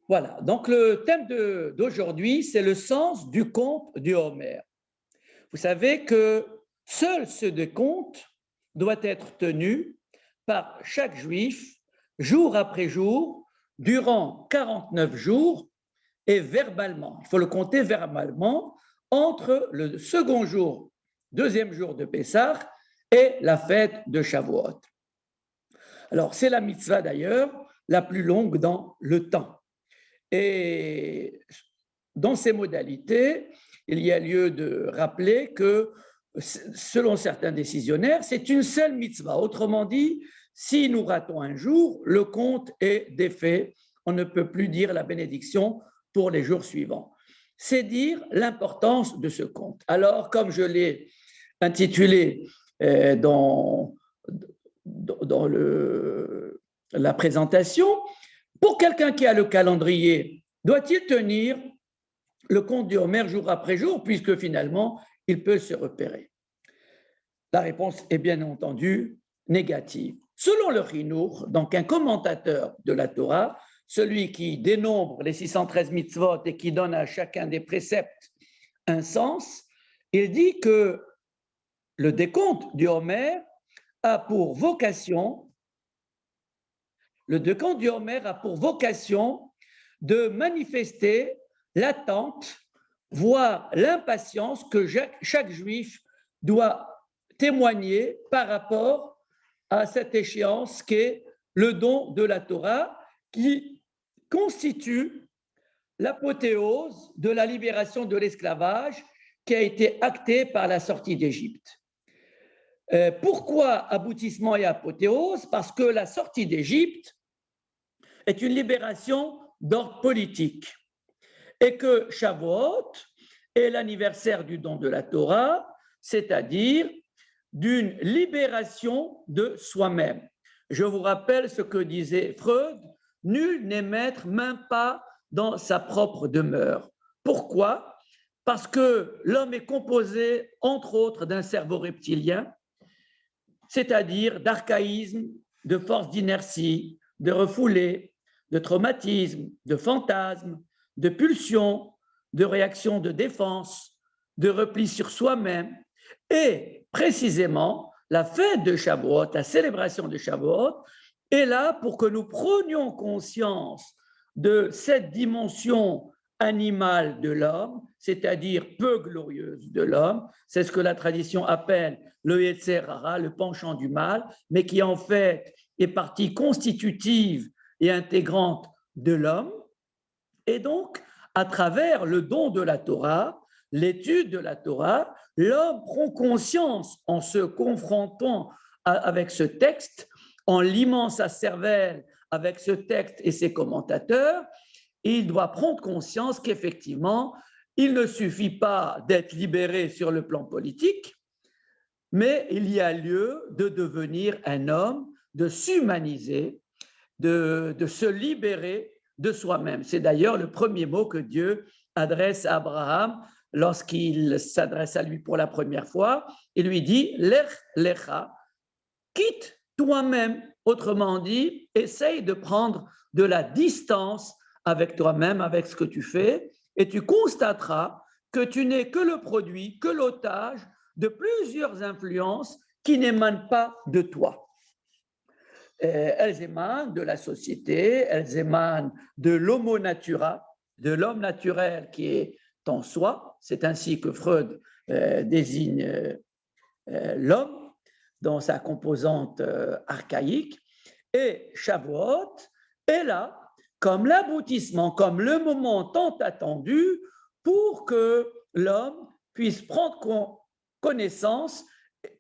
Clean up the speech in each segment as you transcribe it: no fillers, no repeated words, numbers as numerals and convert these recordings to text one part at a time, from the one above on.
Voilà, donc le thème d'aujourd'hui, c'est le sens du conte du Homère. Vous savez que seul ce décompte doit être tenu par chaque juif, jour après jour, durant 49 jours, et verbalement. Il faut le compter verbalement entre le second jour, deuxième jour de Pessah, et la fête de Shavuot. Alors, c'est la mitzvah d'ailleurs la plus longue dans le temps. Et dans ces modalités, il y a lieu de rappeler que, selon certains décisionnaires, c'est une seule mitzvah. Autrement dit, si nous ratons un jour, le compte est défait. On ne peut plus dire la bénédiction pour les jours suivants. C'est dire l'importance de ce compte. Alors, comme je l'ai intitulé dans la présentation, pour quelqu'un qui a le calendrier, doit-il tenir le compte du Homère jour après jour, puisque finalement, il peut se repérer? La réponse est bien entendu négative. Selon le Chinour, donc un commentateur de la Torah, celui qui dénombre les 613 mitzvot et qui donne à chacun des préceptes un sens, il dit que le décompte du Homère a pour vocation, de manifester l'attente, voire l'impatience que chaque juif doit témoigner par rapport à cette échéance qu'est le don de la Torah, qui constitue l'apothéose de la libération de l'esclavage qui a été actée par la sortie d'Égypte. Pourquoi aboutissement et apothéose? Parce que la sortie d'Égypte est une libération d'ordre politique et que Shavuot est l'anniversaire du don de la Torah, c'est-à-dire d'une libération de soi-même. Je vous rappelle ce que disait Freud, nul n'est maître, même pas dans sa propre demeure. Pourquoi? Parce que l'homme est composé, entre autres, d'un cerveau reptilien, c'est-à-dire d'archaïsme, de force d'inertie, de refoulé, de traumatisme, de fantasme, de pulsion, de réaction de défense, de repli sur soi-même. Et précisément, la fête de Shavuot, la célébration de Shavuot, est là pour que nous prenions conscience de cette dimension animale de l'homme, c'est-à-dire peu glorieuse de l'homme. C'est ce que la tradition appelle le Yetzer Hara, le penchant du mal, mais qui en fait est partie constitutive et intégrante de l'homme. Et donc, à travers le don de la Torah, l'étude de la Torah, l'homme prend conscience, en se confrontant avec ce texte, en limant sa cervelle avec ce texte et ses commentateurs, il doit prendre conscience qu'effectivement, il ne suffit pas d'être libéré sur le plan politique, mais il y a lieu de devenir un homme, de s'humaniser, de se libérer de soi-même. C'est d'ailleurs le premier mot que Dieu adresse à Abraham lorsqu'il s'adresse à lui pour la première fois. Il lui dit « Lech lecha », quitte toi-même. Autrement dit, essaye de prendre de la distance avec toi-même, avec ce que tu fais, et tu constateras que tu n'es que le produit, que l'otage de plusieurs influences qui n'émanent pas de toi. Elles émanent de la société, elles émanent de l'homo natura, de l'homme naturel qui est en soi. C'est ainsi que Freud désigne l'homme dans sa composante archaïque. Et Shavuot est là comme l'aboutissement, comme le moment tant attendu pour que l'homme puisse prendre connaissance,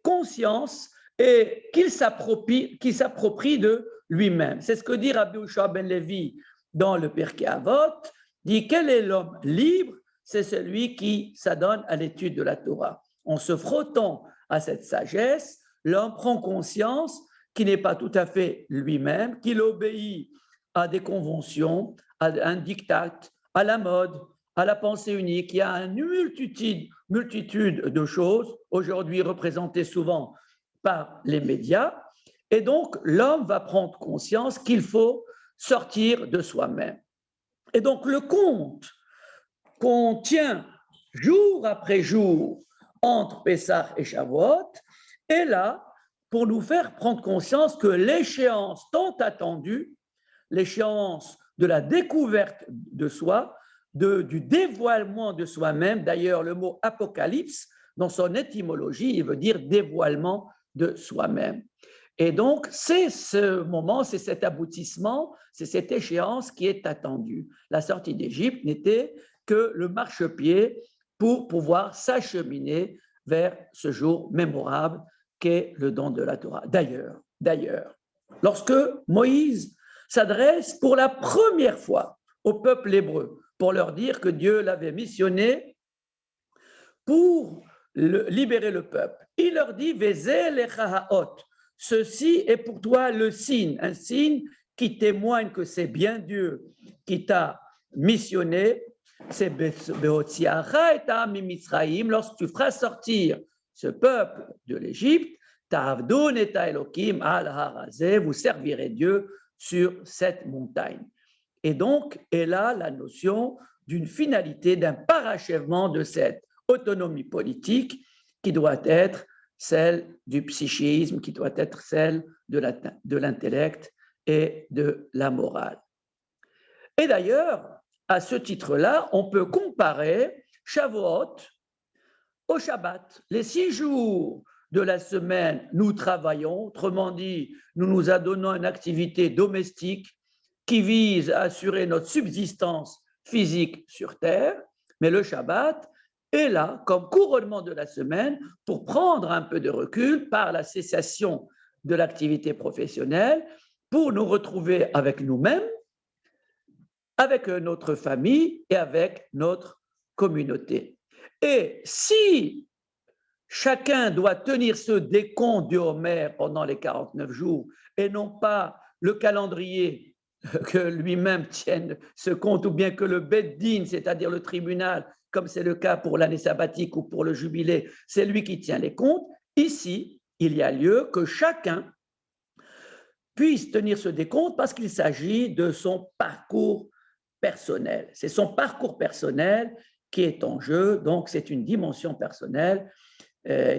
conscience et qu'il s'approprie de lui-même. C'est ce que dit Rabbi Yehoshua ben Levi dans le Pirkei Avot, dit quel est l'homme libre? C'est celui qui s'adonne à l'étude de la Torah. En se frottant à cette sagesse, l'homme prend conscience qu'il n'est pas tout à fait lui-même, qu'il obéit à des conventions, à un diktat, à la mode, à la pensée unique. Il y a une multitude de choses, aujourd'hui représentées souvent par les médias, et donc l'homme va prendre conscience qu'il faut sortir de soi-même. Et donc, le compte qu'on tient jour après jour entre Pessah et Shavuot est là pour nous faire prendre conscience que l'échéance tant attendue, l'échéance de la découverte de soi, du dévoilement de soi-même, d'ailleurs le mot apocalypse, dans son étymologie, il veut dire dévoilement de soi-même. Et donc, c'est ce moment, c'est cet aboutissement, c'est cette échéance qui est attendue. La sortie d'Égypte n'était que le marchepied pour pouvoir s'acheminer vers ce jour mémorable qu'est le don de la Torah. D'ailleurs, lorsque Moïse s'adresse pour la première fois au peuple hébreu pour leur dire que Dieu l'avait missionné pour libérer le peuple, il leur dit « Vezeh lecha ha'ot » ceci est pour toi le signe, un signe qui témoigne que c'est bien Dieu qui t'a missionné, c'est lorsque tu feras sortir ce peuple de l'Égypte, vous servirez Dieu sur cette montagne. Et donc, est là la notion d'une finalité, d'un parachèvement de cette autonomie politique qui doit être celle du psychisme, qui doit être celle de l'intellect et de la morale. Et d'ailleurs, à ce titre-là, on peut comparer Shavuot au Shabbat. Les 6 jours de la semaine, nous travaillons, autrement dit, nous nous adonnons une activité domestique qui vise à assurer notre subsistance physique sur Terre, mais le Shabbat est là comme couronnement de la semaine pour prendre un peu de recul par la cessation de l'activité professionnelle pour nous retrouver avec nous-mêmes, avec notre famille et avec notre communauté. Et si chacun doit tenir ce décompte du Homer pendant les 49 jours et non pas le calendrier que lui-même tienne ce compte ou bien que le Beddin, c'est-à-dire le tribunal, comme c'est le cas pour l'année sabbatique ou pour le jubilé, c'est lui qui tient les comptes. Ici, il y a lieu que chacun puisse tenir ce décompte parce qu'il s'agit de son parcours personnel. C'est son parcours personnel qui est en jeu, donc c'est une dimension personnelle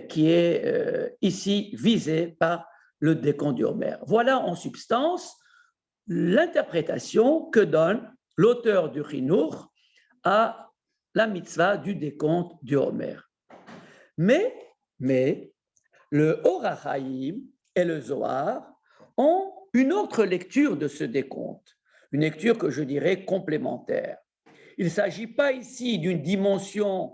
qui est ici visée par le décompte du Homer. Voilà en substance l'interprétation que donne l'auteur du Chinour à la mitzvah du décompte du Homer. Mais le Or HaChaim et le Zohar ont une autre lecture de ce décompte, une lecture que je dirais complémentaire. Il ne s'agit pas ici d'une dimension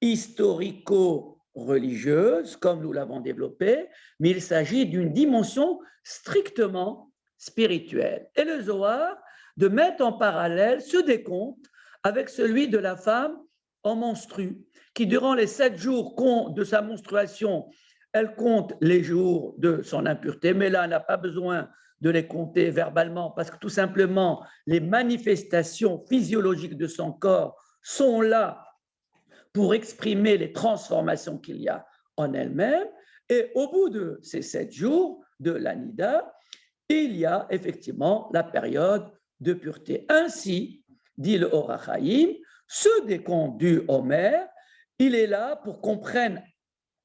historico-religieuse, comme nous l'avons développé, mais il s'agit d'une dimension strictement spirituelle. Et le Zohar de mettre en parallèle ce décompte avec celui de la femme en menstrue, qui durant les 7 jours de sa menstruation, elle compte les jours de son impureté, mais là, elle n'a pas besoin de les compter verbalement parce que tout simplement, les manifestations physiologiques de son corps sont là pour exprimer les transformations qu'il y a en elle-même. Et au bout de ces 7 jours de l'Anida, il y a effectivement la période de pureté. Ainsi, dit le Or HaChaim, ce décompte du Homer, il est là pour qu'on prenne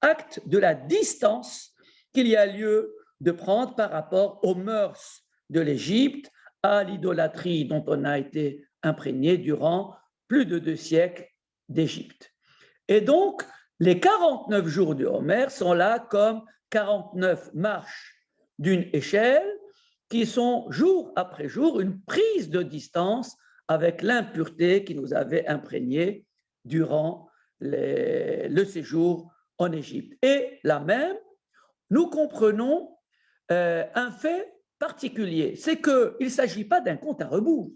acte de la distance qu'il y a lieu de prendre par rapport aux mœurs de l'Égypte, à l'idolâtrie dont on a été imprégné durant plus de 2 siècles d'Égypte. Et donc, les 49 jours du Homer sont là comme 49 marches d'une échelle qui sont jour après jour une prise de distance avec l'impureté qui nous avait imprégné durant le séjour en Égypte. Et là même, nous comprenons un fait particulier, c'est qu'il ne s'agit pas d'un compte à rebours.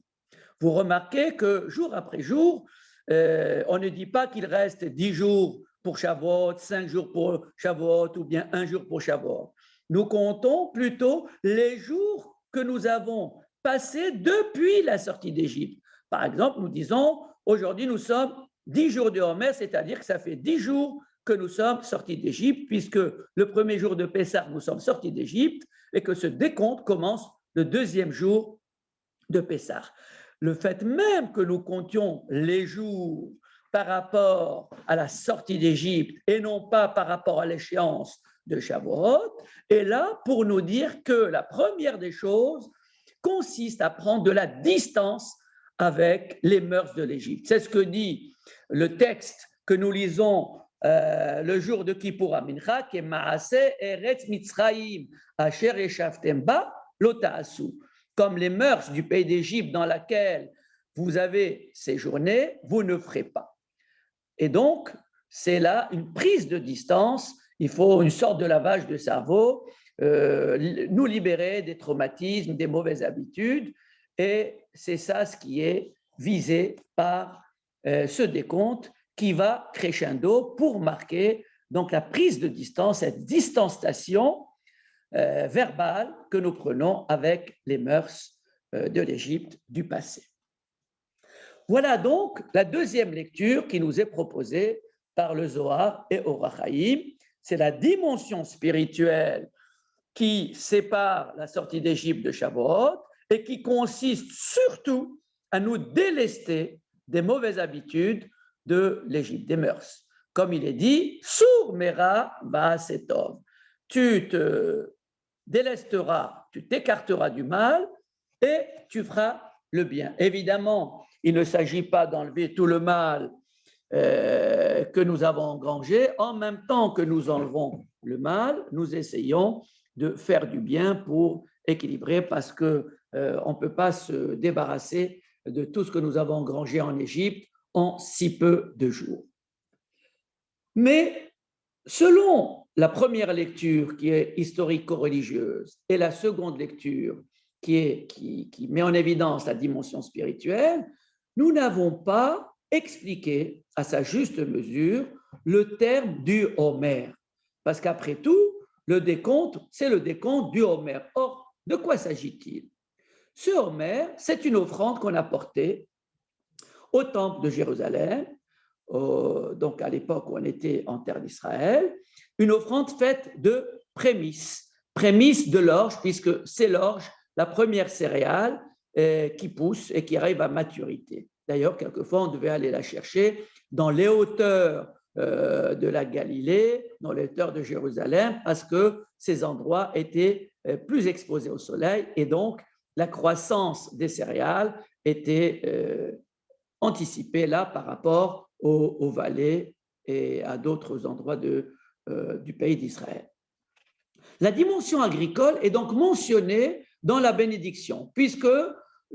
Vous remarquez que jour après jour, on ne dit pas qu'il reste 10 jours pour Shavuot, 5 jours pour Shavuot ou bien 1 jour pour Shavuot. Nous comptons plutôt les jours que nous avons passés depuis la sortie d'Égypte. Par exemple, nous disons, aujourd'hui nous sommes 10 jours de Homer, c'est-à-dire que ça fait 10 jours que nous sommes sortis d'Égypte, puisque le premier jour de Pessah, nous sommes sortis d'Égypte, et que ce décompte commence le 2e jour de Pessah. le fait même que nous comptions les jours par rapport à la sortie d'Égypte et non pas par rapport à l'échéance de Shavuot, est là pour nous dire que la première des choses consiste à prendre de la distance avec les mœurs de l'Égypte. C'est ce que dit le texte que nous lisons le jour de Kippour à Mincha, qui est Maaseh Eretz Mitzrayim Asher Eshavtem Ba Lo Ta'asu. Comme les mœurs du pays d'Égypte dans laquelle vous avez séjourné, vous ne ferez pas. Et donc, c'est là une prise de distance. Il faut une sorte de lavage de cerveau, nous libérer des traumatismes, des mauvaises habitudes. Et c'est ça ce qui est visé par ce décompte qui va crescendo pour marquer donc la prise de distance, cette distanciation verbale que nous prenons avec les mœurs de l'Égypte du passé. Voilà donc la deuxième lecture qui nous est proposée par le Zohar et Orach Chaim. C'est la dimension spirituelle qui sépare la sortie d'Égypte de Shavuot et qui consiste surtout à nous délester des mauvaises habitudes de l'Égypte, des mœurs. Comme il est dit, Sour Mera Ba'asetov, tu te délesteras, tu t'écarteras du mal et tu feras le bien. Évidemment, il ne s'agit pas d'enlever tout le mal que nous avons engrangé. En même temps que nous enlevons le mal, nous essayons de faire du bien pour équilibrer parce qu'on ne peut pas se débarrasser de tout ce que nous avons engrangé en Égypte en si peu de jours. Mais selon la première lecture qui est historico-religieuse et la seconde lecture qui met en évidence la dimension spirituelle, nous n'avons pas expliqué à sa juste mesure le terme du Homer. Parce qu'après tout, le décompte, c'est le décompte du Homer. Or, de quoi s'agit-il? Ce Homer, c'est une offrande qu'on apportait au temple de Jérusalem, donc à l'époque où on était en terre d'Israël, une offrande faite de prémices de l'orge, puisque c'est l'orge, la première céréale qui pousse et qui arrive à maturité. D'ailleurs, quelquefois, on devait aller la chercher dans les hauteurs de la Galilée, dans les hauteurs de Jérusalem, parce que ces endroits étaient plus exposés au soleil et donc la croissance des céréales était anticipée là par rapport aux vallées et à d'autres endroits du pays d'Israël. La dimension agricole est donc mentionnée dans la bénédiction, puisque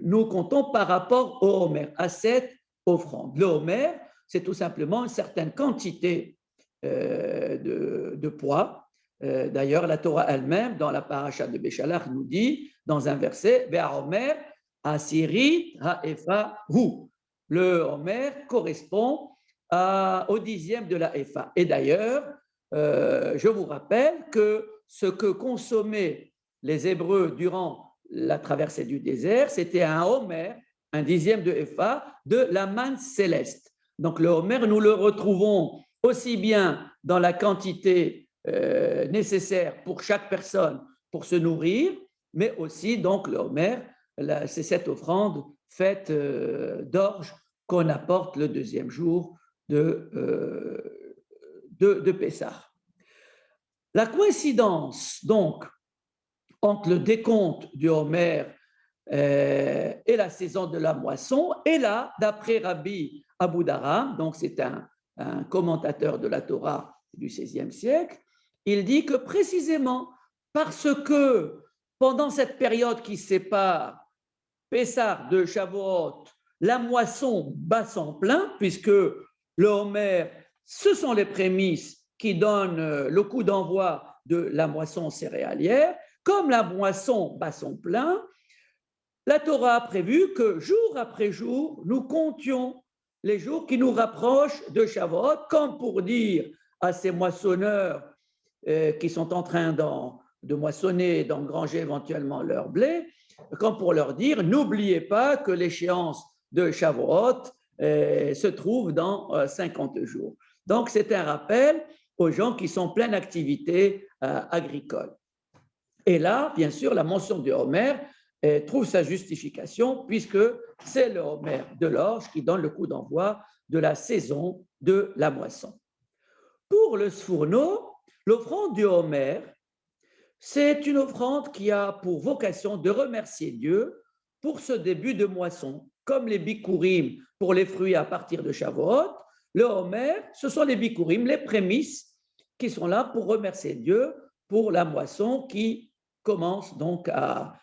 nous comptons par rapport au Homer, à cette offrande. Le Homer, c'est tout simplement une certaine quantité de poids. D'ailleurs, la Torah elle-même, dans la paracha de Béchalach, nous dit, dans un verset, « Ve'ahomer asiri ha'efa hu ». Le Homer correspond au dixième de la Efa. Et d'ailleurs, je vous rappelle que ce que consommaient les Hébreux durant la traversée du désert, c'était un Homer, un dixième de Efa, de la manne céleste. Donc le Homer, nous le retrouvons aussi bien dans la quantité nécessaire pour chaque personne pour se nourrir, mais aussi donc le Homer, c'est cette offrande faite d'orge qu'on apporte le deuxième jour de Pessah. La coïncidence, donc, entre le décompte du Homer et la saison de la moisson est là, d'après Rabbi Abu Daram, donc c'est un commentateur de la Torah du XVIe siècle, il dit que précisément parce que pendant cette période qui sépare Pessah de Shavuot, la moisson bat son plein, puisque le Homer, ce sont les prémices qui donnent le coup d'envoi de la moisson céréalière. Comme la moisson bat son plein, la Torah a prévu que jour après jour, nous comptions les jours qui nous rapprochent de Shavuot, comme pour dire à ces moissonneurs qui sont en train de moissonner, d'engranger éventuellement leur blé, comme pour leur dire, n'oubliez pas que l'échéance de Shavuot se trouve dans 50 jours. Donc, c'est un rappel aux gens qui sont pleins d'activités agricoles. Et là, bien sûr, la mention de Homer trouve sa justification puisque c'est le Homer de l'orge qui donne le coup d'envoi de la saison de la moisson. Pour le Sfourno, l'offrande du Homer, c'est une offrande qui a pour vocation de remercier Dieu pour ce début de moisson. Comme les bikurim pour les fruits à partir de Shavuot, le Homer, ce sont les bikurim, les prémices qui sont là pour remercier Dieu pour la moisson qui commence donc à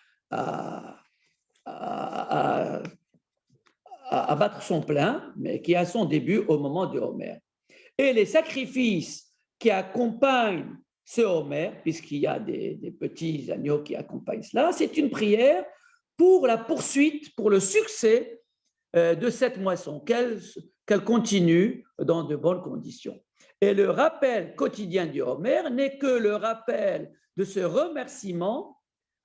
battre son plein, mais qui a son début au moment du Homer. Et les sacrifices qui accompagnent ce Homer, puisqu'il y a des petits agneaux qui accompagnent cela, c'est une prière pour la poursuite, pour le succès de cette moisson, qu'elle continue dans de bonnes conditions. Et le rappel quotidien du Homer n'est que le rappel de ce remerciement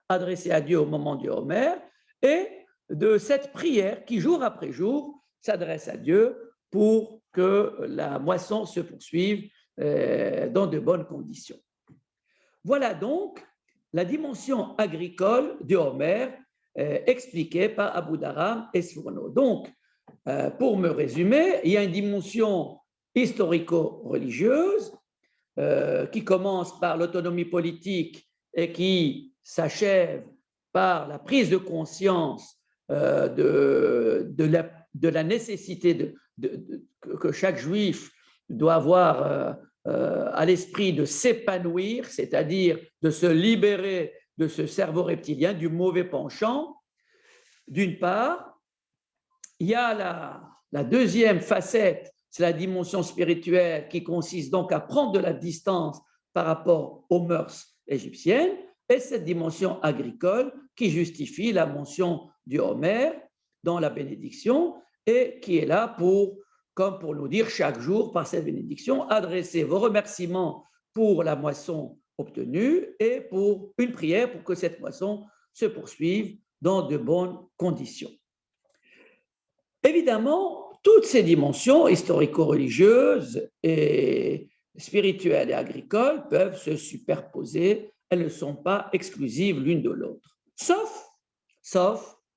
adressé à Dieu au moment du Homer et de cette prière qui, jour après jour, s'adresse à Dieu pour que la moisson se poursuive dans de bonnes conditions. Voilà donc la dimension agricole du Homer expliquée par Abudarham et Sfourno. Donc, pour me résumer, il y a une dimension historico-religieuse qui commence par l'autonomie politique et qui s'achève par la prise de conscience de la nécessité que chaque juif doit avoir à l'esprit de s'épanouir, c'est-à-dire de se libérer de ce cerveau reptilien, du mauvais penchant. D'une part, il y a la deuxième facette, c'est la dimension spirituelle qui consiste donc à prendre de la distance par rapport aux mœurs égyptiennes, et cette dimension agricole qui justifie la mention du Homer dans la bénédiction et qui est là comme pour nous dire chaque jour par cette bénédiction, adressez vos remerciements pour la moisson obtenue et pour une prière pour que cette moisson se poursuive dans de bonnes conditions. Évidemment, toutes ces dimensions historico-religieuses et spirituelles et agricoles peuvent se superposer, elles ne sont pas exclusives l'une de l'autre, sauf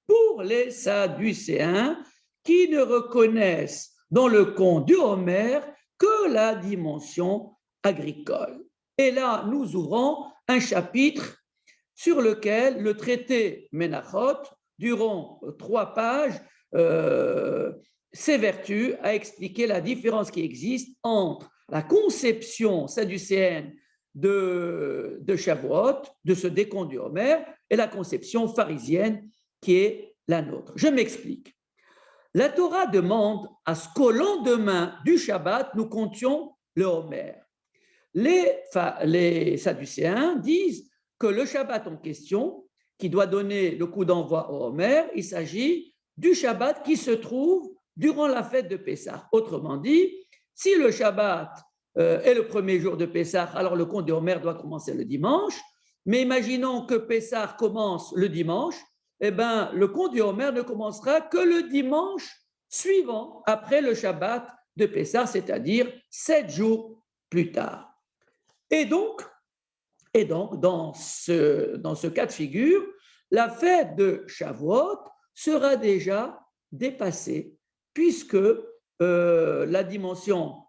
pour les Sadducéens qui ne reconnaissent dans le conte du Homer que la dimension agricole. Et là, nous ouvrons un chapitre sur lequel le traité Menachot, durant 3 pages, s'évertue à expliquer la différence qui existe entre la conception sadducéenne de Shavuot, de ce décompte du Homer, et la conception pharisienne qui est la nôtre. Je m'explique. La Torah demande à ce qu'au lendemain du Shabbat, nous comptions le Homer. Les Sadducéens disent que le Shabbat en question, qui doit donner le coup d'envoi au Homer, il s'agit du Shabbat qui se trouve durant la fête de Pessah. Autrement dit, si le Shabbat est le premier jour de Pessah, alors le compte de Homer doit commencer le dimanche, mais imaginons que Pessah commence le dimanche, eh bien, le compte du Homer ne commencera que le dimanche suivant, après le Shabbat de Pessah, c'est-à-dire 7 jours plus tard. Et donc dans ce cas de figure, la fête de Shavuot sera déjà dépassée, puisque c'est la dimension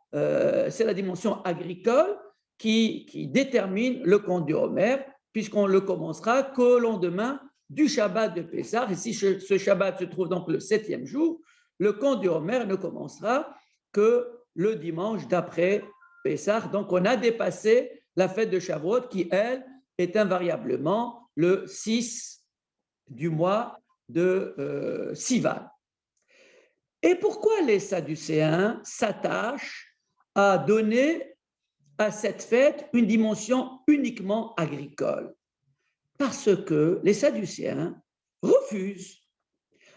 agricole qui détermine le compte du Homer, puisqu'on le commencera qu'au lendemain du Shabbat de Pessah. Et si ce Shabbat se trouve donc le 7e jour, le compte du Homer ne commencera que le dimanche d'après Pessah. Donc on a dépassé la fête de Shavuot qui, elle, est invariablement le 6 du mois de Sivan. Et pourquoi les Sadducéens s'attachent à donner à cette fête une dimension uniquement agricole? Parce que les Sadducéens refusent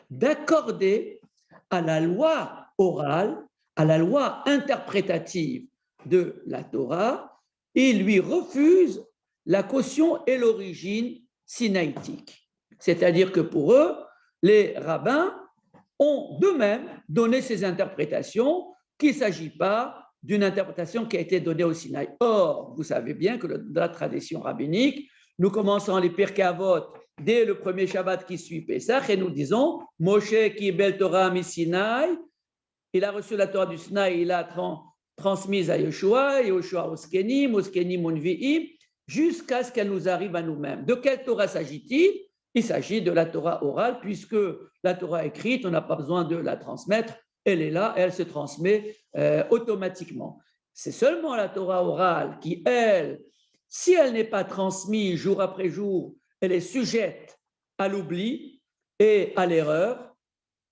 d'accorder à la loi orale, à la loi interprétative de la Torah, ils lui refusent la caution et l'origine sinaïtique. C'est-à-dire que pour eux, les rabbins ont d'eux-mêmes donné ces interprétations, qu'il ne s'agit pas d'une interprétation qui a été donnée au Sinaï. Or, vous savez bien que dans la tradition rabbinique, nous commençons les Pirkei Avot dès le premier Shabbat qui suit Pessah, et nous disons Moshe qui bel Torah mi Sinaï, il a reçu la Torah du Sinaï, il l'a transmise à Yeshua, Yeshua Oskenim, Oskenim Unvi'im, jusqu'à ce qu'elle nous arrive à nous-mêmes. De quelle Torah s'agit-il? Il s'agit de la Torah orale, puisque la Torah écrite, on n'a pas besoin de la transmettre, elle est là, elle se transmet automatiquement. C'est seulement la Torah orale qui, elle, si elle n'est pas transmise jour après jour, elle est sujette à l'oubli et à l'erreur.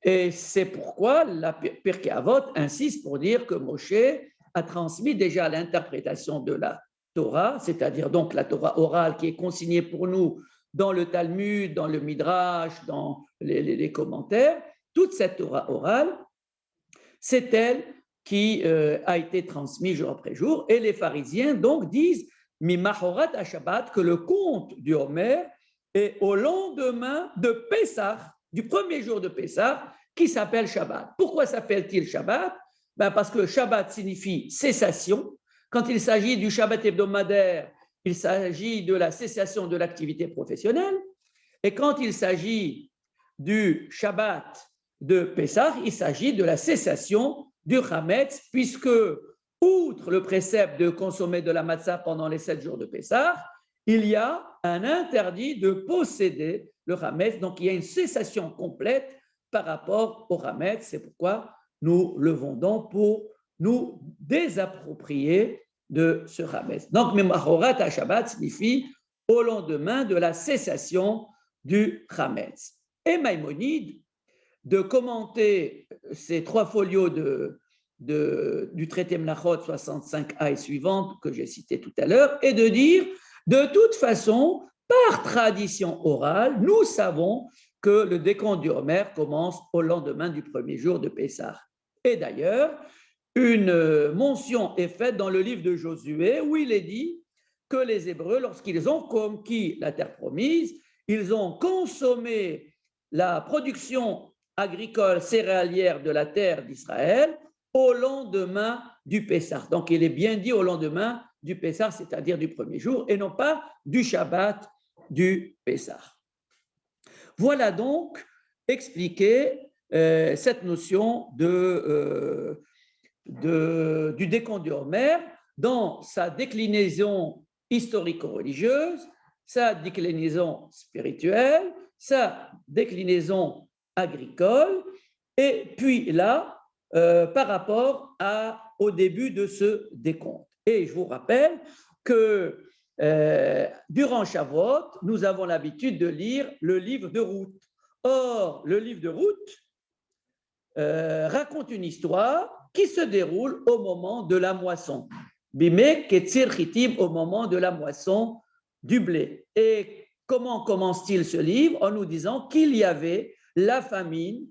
Et c'est pourquoi la Pirkei Avot insiste pour dire que Moshe a transmis déjà l'interprétation de la Torah, c'est-à-dire donc la Torah orale qui est consignée pour nous dans le Talmud, dans le Midrash, dans les commentaires. Toute cette Torah orale, c'est elle qui a été transmise jour après jour. Et les pharisiens donc disent Mimahorat à Shabbat, que le compte du Homer est au lendemain de Pessah, du premier jour de Pessah, qui s'appelle Shabbat. Pourquoi s'appelle-t-il Shabbat? Parce que Shabbat signifie cessation. Quand il s'agit du Shabbat hebdomadaire, il s'agit de la cessation de l'activité professionnelle. Et quand il s'agit du Shabbat de Pessah, il s'agit de la cessation du Hametz, puisque, outre le précepte de consommer de la matzah pendant les 7 jours de Pessah, il y a un interdit de posséder le Hametz. Donc, il y a une cessation complète par rapport au Hametz. C'est pourquoi nous le vendons pour nous désapproprier de ce Hametz. Donc, Memahorat à Shabbat signifie au lendemain de la cessation du Hametz. Et Maïmonide, de commenter ces 3 folios du traité Menachot 65a et suivante que j'ai cité tout à l'heure, et de dire, de toute façon, par tradition orale, nous savons que le décompte du Homer commence au lendemain du premier jour de Pessah. Et d'ailleurs, une mention est faite dans le livre de Josué où il est dit que les Hébreux, lorsqu'ils ont conquis la terre promise, ils ont consommé la production agricole céréalière de la terre d'Israël au lendemain du Pessah. Donc, il est bien dit au lendemain du Pessah, c'est-à-dire du premier jour, et non pas du Shabbat du Pessah. Voilà donc expliquer cette notion du décompte du Homer dans sa déclinaison historico-religieuse, sa déclinaison spirituelle, sa déclinaison agricole, et puis là, par rapport au début de ce décompte. Et je vous rappelle que durant Shavuot, nous avons l'habitude de lire le livre de Ruth. Or, le livre de Ruth raconte une histoire qui se déroule au moment de la moisson. Bimek et Tzir Chitim, au moment de la moisson du blé. Et comment commence-t-il ce livre? En nous disant qu'il y avait la famine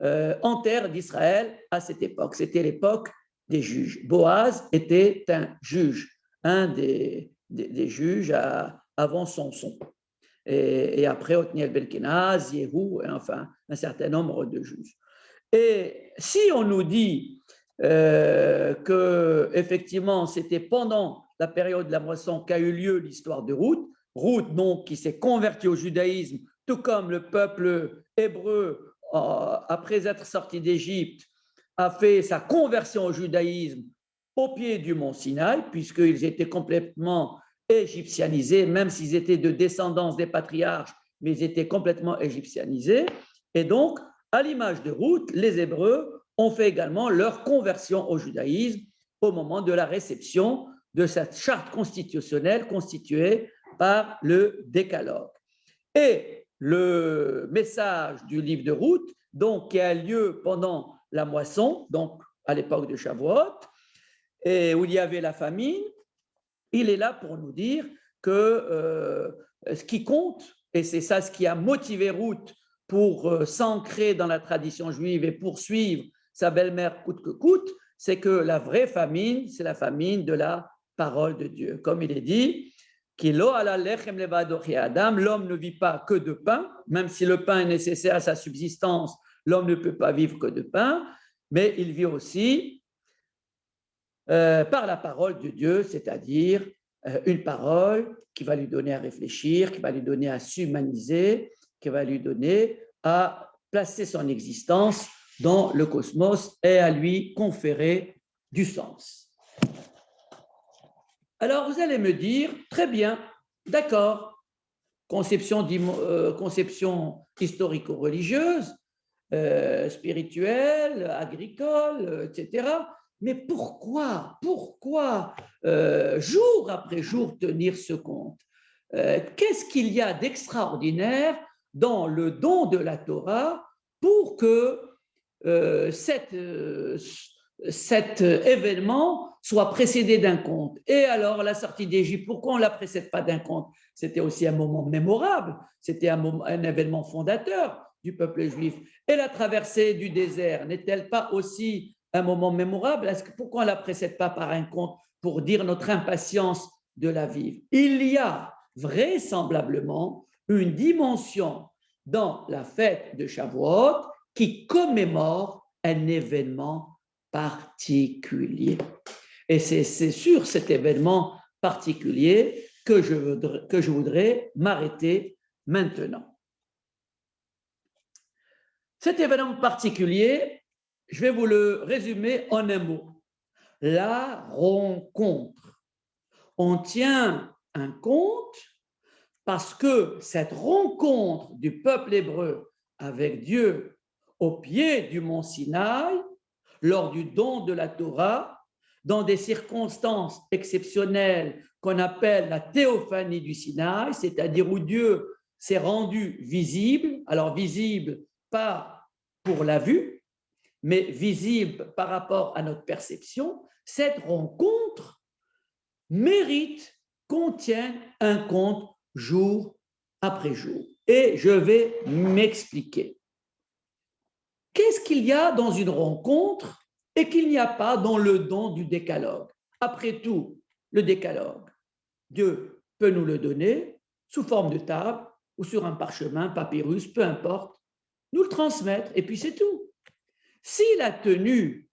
en terre d'Israël à cette époque. C'était l'époque des juges. Boaz était un juge, un des juges avant Samson. Et après, Othniel Ben-Kenaz, Yehou, et enfin, un certain nombre de juges. Et si on nous dit que effectivement c'était pendant la période de la moisson qu'a eu lieu l'histoire de Ruth, donc qui s'est converti au judaïsme, tout comme le peuple hébreu après être sorti d'Égypte a fait sa conversion au judaïsme au pied du mont Sinaï, puisqu'ils étaient complètement égyptianisés, même s'ils étaient de descendance des patriarches, mais ils étaient complètement égyptianisés. Et donc, à l'image de Ruth, les Hébreux ont fait également leur conversion au judaïsme au moment de la réception de cette charte constitutionnelle constituée par le Décalogue. Et le message du livre de Ruth, donc, qui a lieu pendant la moisson, donc à l'époque de Shavuot, et où il y avait la famine, il est là pour nous dire que ce qui compte, et c'est ça ce qui a motivé Ruth pour s'ancrer dans la tradition juive et poursuivre sa belle-mère coûte que coûte, c'est que la vraie famine, c'est la famine de la parole de Dieu. Comme il est dit, l'homme ne vit pas que de pain, même si le pain est nécessaire à sa subsistance, l'homme ne peut pas vivre que de pain, mais il vit aussi par la parole de Dieu, c'est-à-dire une parole qui va lui donner à réfléchir, qui va lui donner à s'humaniser, qui va lui donner à placer son existence dans le cosmos et à lui conférer du sens. Alors, vous allez me dire, très bien, d'accord, conception historico-religieuse, spirituelle, agricole, etc. Mais pourquoi jour après jour tenir ce compte? Qu'est-ce qu'il y a d'extraordinaire dans le don de la Torah pour que cet événement soit précédé d'un conte? Et alors, la sortie d'Égypte, pourquoi on ne la précède pas d'un conte? C'était aussi un moment mémorable, c'était un événement fondateur du peuple juif. Et la traversée du désert n'est-elle pas aussi un moment mémorable? Pourquoi on ne la précède pas par un conte pour dire notre impatience de la vivre? Il y a vraisemblablement une dimension dans la fête de Shavuot qui commémore un événement particulier. Et c'est sur cet événement particulier que je voudrais m'arrêter maintenant. Cet événement particulier, je vais vous le résumer en un mot. La rencontre. On tient un compte parce que cette rencontre du peuple hébreu avec Dieu au pied du mont Sinaï, lors du don de la Torah, dans des circonstances exceptionnelles qu'on appelle la théophanie du Sinaï, c'est-à-dire où Dieu s'est rendu visible, alors visible pas pour la vue, mais visible par rapport à notre perception, cette rencontre mérite qu'on tienne un compte jour après jour. Et je vais m'expliquer. Qu'est-ce qu'il y a dans une rencontre et qu'il n'y a pas dans le don du décalogue? Après tout, le décalogue, Dieu peut nous le donner sous forme de table ou sur un parchemin, papyrus, peu importe, nous le transmettre et puis c'est tout. S'il a tenu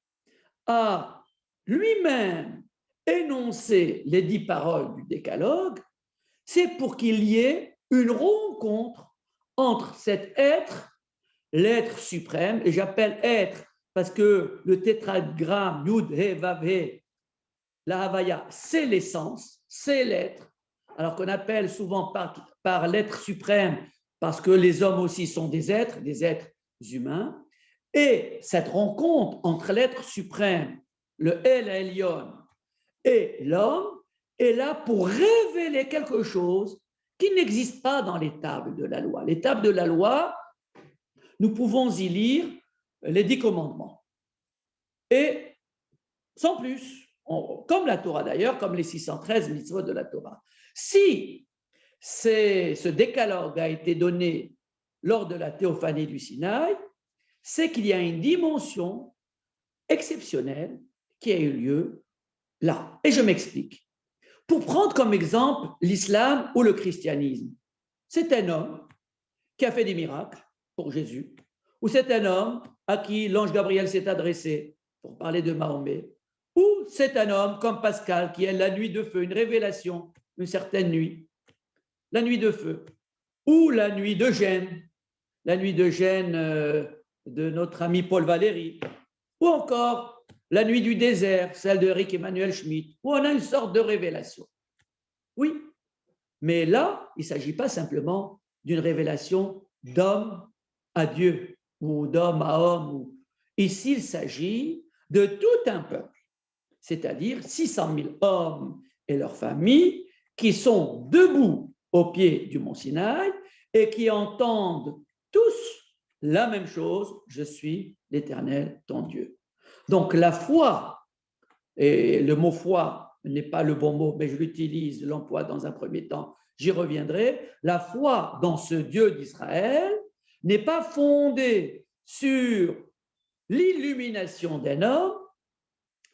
à lui-même énoncer les 10 paroles du décalogue, c'est pour qu'il y ait une rencontre entre cet être, l'être suprême, et j'appelle être parce que le tétragramme Yud He Vav He, la Havaya, c'est l'essence, c'est l'être, alors qu'on appelle souvent par l'être suprême parce que les hommes aussi sont des êtres humains. Et cette rencontre entre l'être suprême, le El Elyon, et l'homme est là pour révéler quelque chose qui n'existe pas dans les tables de la loi. Les tables de la loi, nous pouvons y lire les 10 commandements. Et sans plus, comme la Torah d'ailleurs, comme les 613 mitzvot de la Torah. Si ce décalogue a été donné lors de la théophanie du Sinaï, c'est qu'il y a une dimension exceptionnelle qui a eu lieu là. Et je m'explique. Pour prendre comme exemple l'islam ou le christianisme, c'est un homme qui a fait des miracles pour Jésus, ou c'est un homme à qui l'ange Gabriel s'est adressé pour parler de Mahomet, ou c'est un homme comme Pascal qui a la nuit de feu, une révélation, une certaine nuit, la nuit de feu, ou la nuit de Gênes, de notre ami Paul Valéry, ou encore la nuit du désert, celle de Eric Emmanuel Schmitt, où on a une sorte de révélation. Oui, mais là, il ne s'agit pas simplement d'une révélation d'homme à Dieu ou d'homme à homme. Ici, il s'agit de tout un peuple, c'est-à-dire 600 000 hommes et leurs familles qui sont debout au pied du mont Sinaï et qui entendent tous la même chose, je suis l'Éternel, ton Dieu. Donc la foi, et le mot foi n'est pas le bon mot, mais je l'utilise, l'emploi dans un premier temps, j'y reviendrai, la foi dans ce Dieu d'Israël n'est pas fondée sur l'illumination d'un homme,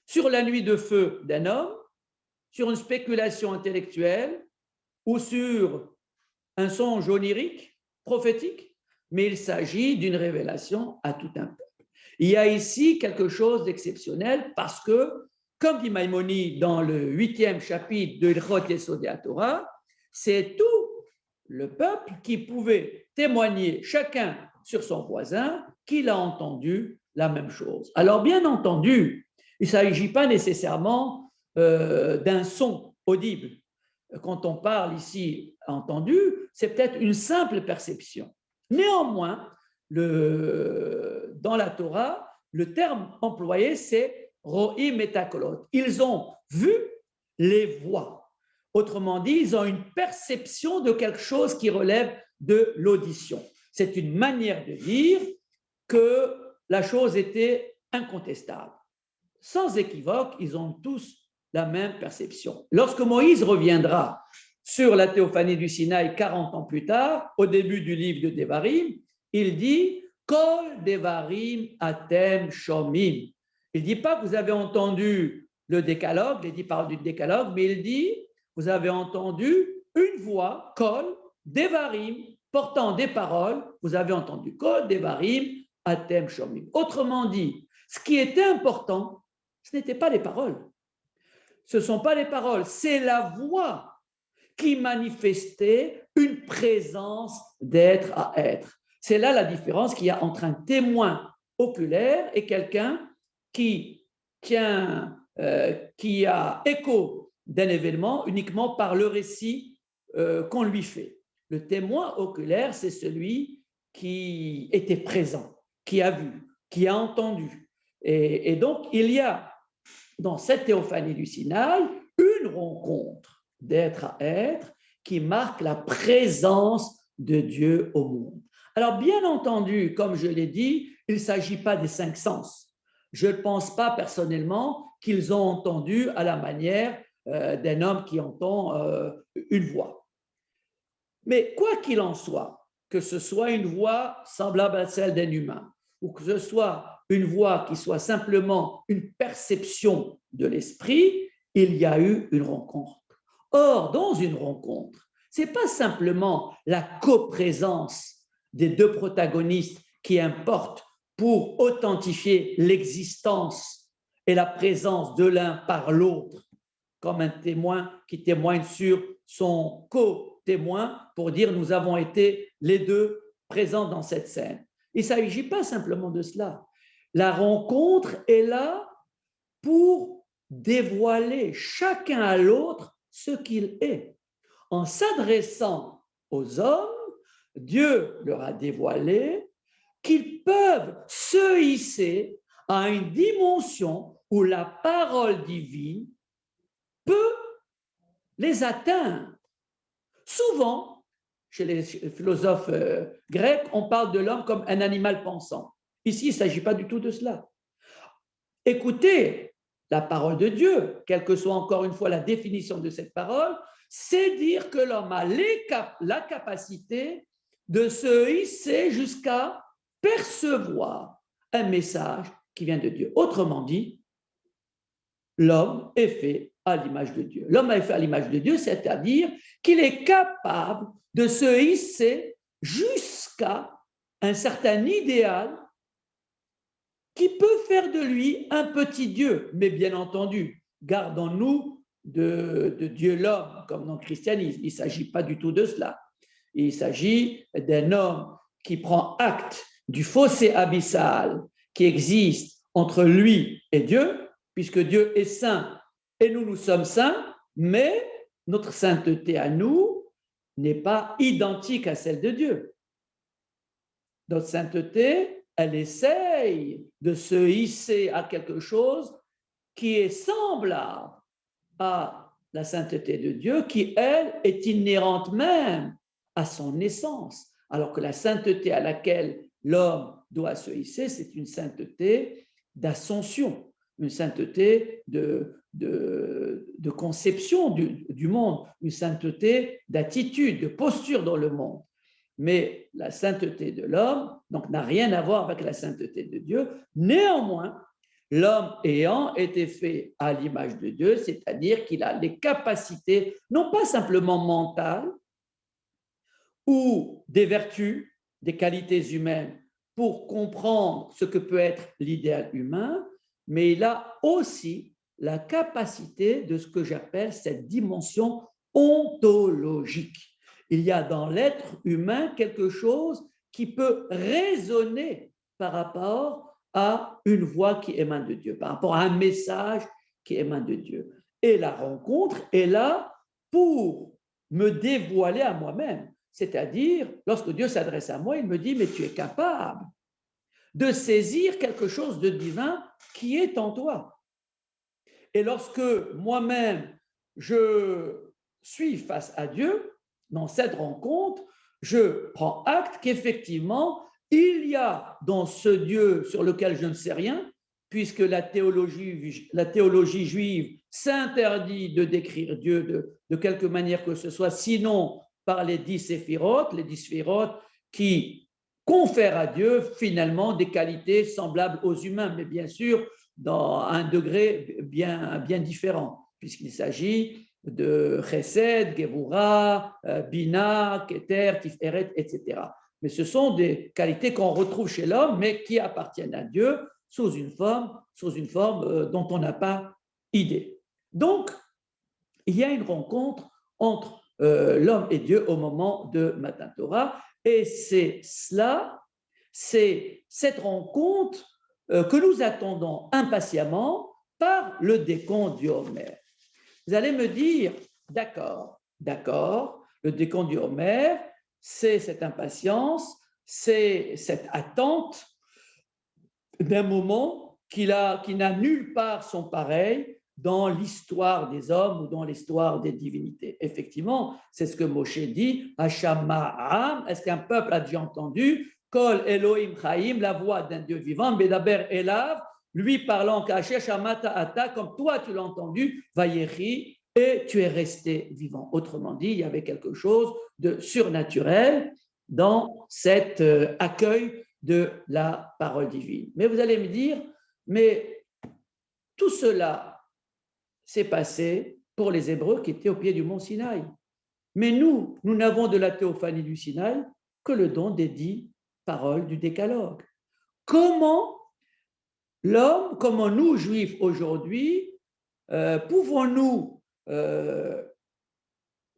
sur la nuit de feu d'un homme, sur une spéculation intellectuelle ou sur un songe onirique, prophétique, mais il s'agit d'une révélation à tout un peuple. Il y a ici quelque chose d'exceptionnel parce que comme dit Maïmonide dans le 8e chapitre de Ilchot Yesodei Torah, c'est tout le peuple qui pouvait témoigner chacun sur son voisin qu'il a entendu la même chose. Alors bien entendu, il ne s'agit pas nécessairement d'un son audible. Quand on parle ici entendu, c'est peut-être une simple perception. Néanmoins, dans la Torah, le terme employé, c'est ro'im et takolot. Ils ont vu les voix. Autrement dit, ils ont une perception de quelque chose qui relève de l'audition. C'est une manière de dire que la chose était incontestable. Sans équivoque, ils ont tous la même perception. Lorsque Moïse reviendra sur la théophanie du Sinaï 40 ans plus tard, au début du livre de Devarim, il dit « Kol Devarim atem shomim ». Il ne dit pas que vous avez entendu le décalogue, il dit parle du décalogue, mais il dit vous avez entendu une voix, Kol Devarim, portant des paroles, vous avez entendu Kol Devarim atem shomim. Autrement dit, ce qui était important, ce n'étaient pas les paroles. Ce ne sont pas les paroles, c'est la voix qui manifestait une présence d'être à être. C'est là la différence qu'il y a entre un témoin oculaire et quelqu'un qui a écho d'un événement uniquement par le récit qu'on lui fait. Le témoin oculaire, c'est celui qui était présent, qui a vu, qui a entendu. Et donc, il y a dans cette théophanie du Sinaï une rencontre d'être à être qui marque la présence de Dieu au monde. Alors, bien entendu, comme je l'ai dit, il ne s'agit pas des 5 sens. Je ne pense pas personnellement qu'ils ont entendu à la manière d'un homme qui entend une voix. Mais quoi qu'il en soit, que ce soit une voix semblable à celle d'un humain, ou que ce soit une voix qui soit simplement une perception de l'esprit, il y a eu une rencontre. Or, dans une rencontre, ce n'est pas simplement la coprésence des deux protagonistes qui importe pour authentifier l'existence et la présence de l'un par l'autre, comme un témoin qui témoigne sur son co-témoin pour dire nous avons été les deux présents dans cette scène. Il ne s'agit pas simplement de cela. La rencontre est là pour dévoiler chacun à l'autre ce qu'il est. En s'adressant aux hommes, Dieu leur a dévoilé qu'ils peuvent se hisser à une dimension où la parole divine peut les atteindre. Souvent, chez les philosophes grecs, on parle de l'homme comme un animal pensant. Ici, il ne s'agit pas du tout de cela. Écoutez la parole de Dieu, quelle que soit encore une fois la définition de cette parole, c'est dire que l'homme a la capacité de se hisser jusqu'à percevoir un message qui vient de Dieu. Autrement dit, l'homme est fait à l'image de Dieu. L'homme est fait à l'image de Dieu, c'est-à-dire qu'il est capable de se hisser jusqu'à un certain idéal qui peut faire de lui un petit Dieu. Mais bien entendu, gardons-nous de Dieu l'homme, comme dans le christianisme. Il ne s'agit pas du tout de cela. Il s'agit d'un homme qui prend acte du fossé abyssal qui existe entre lui et Dieu, puisque Dieu est saint et nous sommes saints, mais notre sainteté à nous n'est pas identique à celle de Dieu. Notre sainteté, elle essaye de se hisser à quelque chose qui est semblable à la sainteté de Dieu, qui, elle, est inhérente même à son essence, alors que la sainteté à laquelle l'homme doit se hisser, c'est une sainteté d'ascension, une sainteté de conception du monde, une sainteté d'attitude, de posture dans le monde. Mais la sainteté de l'homme donc n'a rien à voir avec la sainteté de Dieu. Néanmoins, l'homme ayant été fait à l'image de Dieu, c'est-à-dire qu'il a les capacités, non pas simplement mentales, ou des vertus, des qualités humaines, pour comprendre ce que peut être l'idéal humain, mais il a aussi la capacité de ce que j'appelle cette dimension ontologique. Il y a dans l'être humain quelque chose qui peut résonner par rapport à une voix qui émane de Dieu, par rapport à un message qui émane de Dieu. Et la rencontre est là pour me dévoiler à moi-même. C'est-à-dire, lorsque Dieu s'adresse à moi, il me dit, mais tu es capable de saisir quelque chose de divin qui est en toi. Et lorsque moi-même, je suis face à Dieu, dans cette rencontre, je prends acte qu'effectivement, il y a dans ce Dieu sur lequel je ne sais rien, puisque la théologie juive s'interdit de décrire Dieu de quelque manière que ce soit, sinon par les 10 séphirotes, qui confèrent à Dieu finalement des qualités semblables aux humains, mais bien sûr dans un degré bien différent, puisqu'il s'agit de Chesed, Gevura, Bina, Keter, Tiferet, etc. Mais ce sont des qualités qu'on retrouve chez l'homme, mais qui appartiennent à Dieu sous une forme dont on n'a pas idée. Donc, il y a une rencontre entre l'homme et Dieu au moment de Matan Torah, et c'est cette rencontre que nous attendons impatiemment par le décompte du Homer. Vous allez me dire, d'accord, le décompte du Homer, c'est cette impatience, c'est cette attente d'un moment qui n'a nulle part son pareil dans l'histoire des hommes ou dans l'histoire des divinités. Effectivement, c'est ce que Moshe dit, Hashama'am, est-ce qu'un peuple a déjà entendu Kol Elohim Chaim, la voix d'un Dieu vivant, Bedaber Elav, lui parlant caché, Shamata Ata, comme toi tu l'as entendu, Vayechi, et tu es resté vivant. Autrement dit, il y avait quelque chose de surnaturel dans cet accueil de la parole divine. Mais vous allez me dire, mais tout cela s'est passé pour les Hébreux qui étaient au pied du mont Sinaï. Mais nous n'avons de la théophanie du Sinaï que le don des 10 paroles du décalogue. Comment nous, Juifs, aujourd'hui, pouvons-nous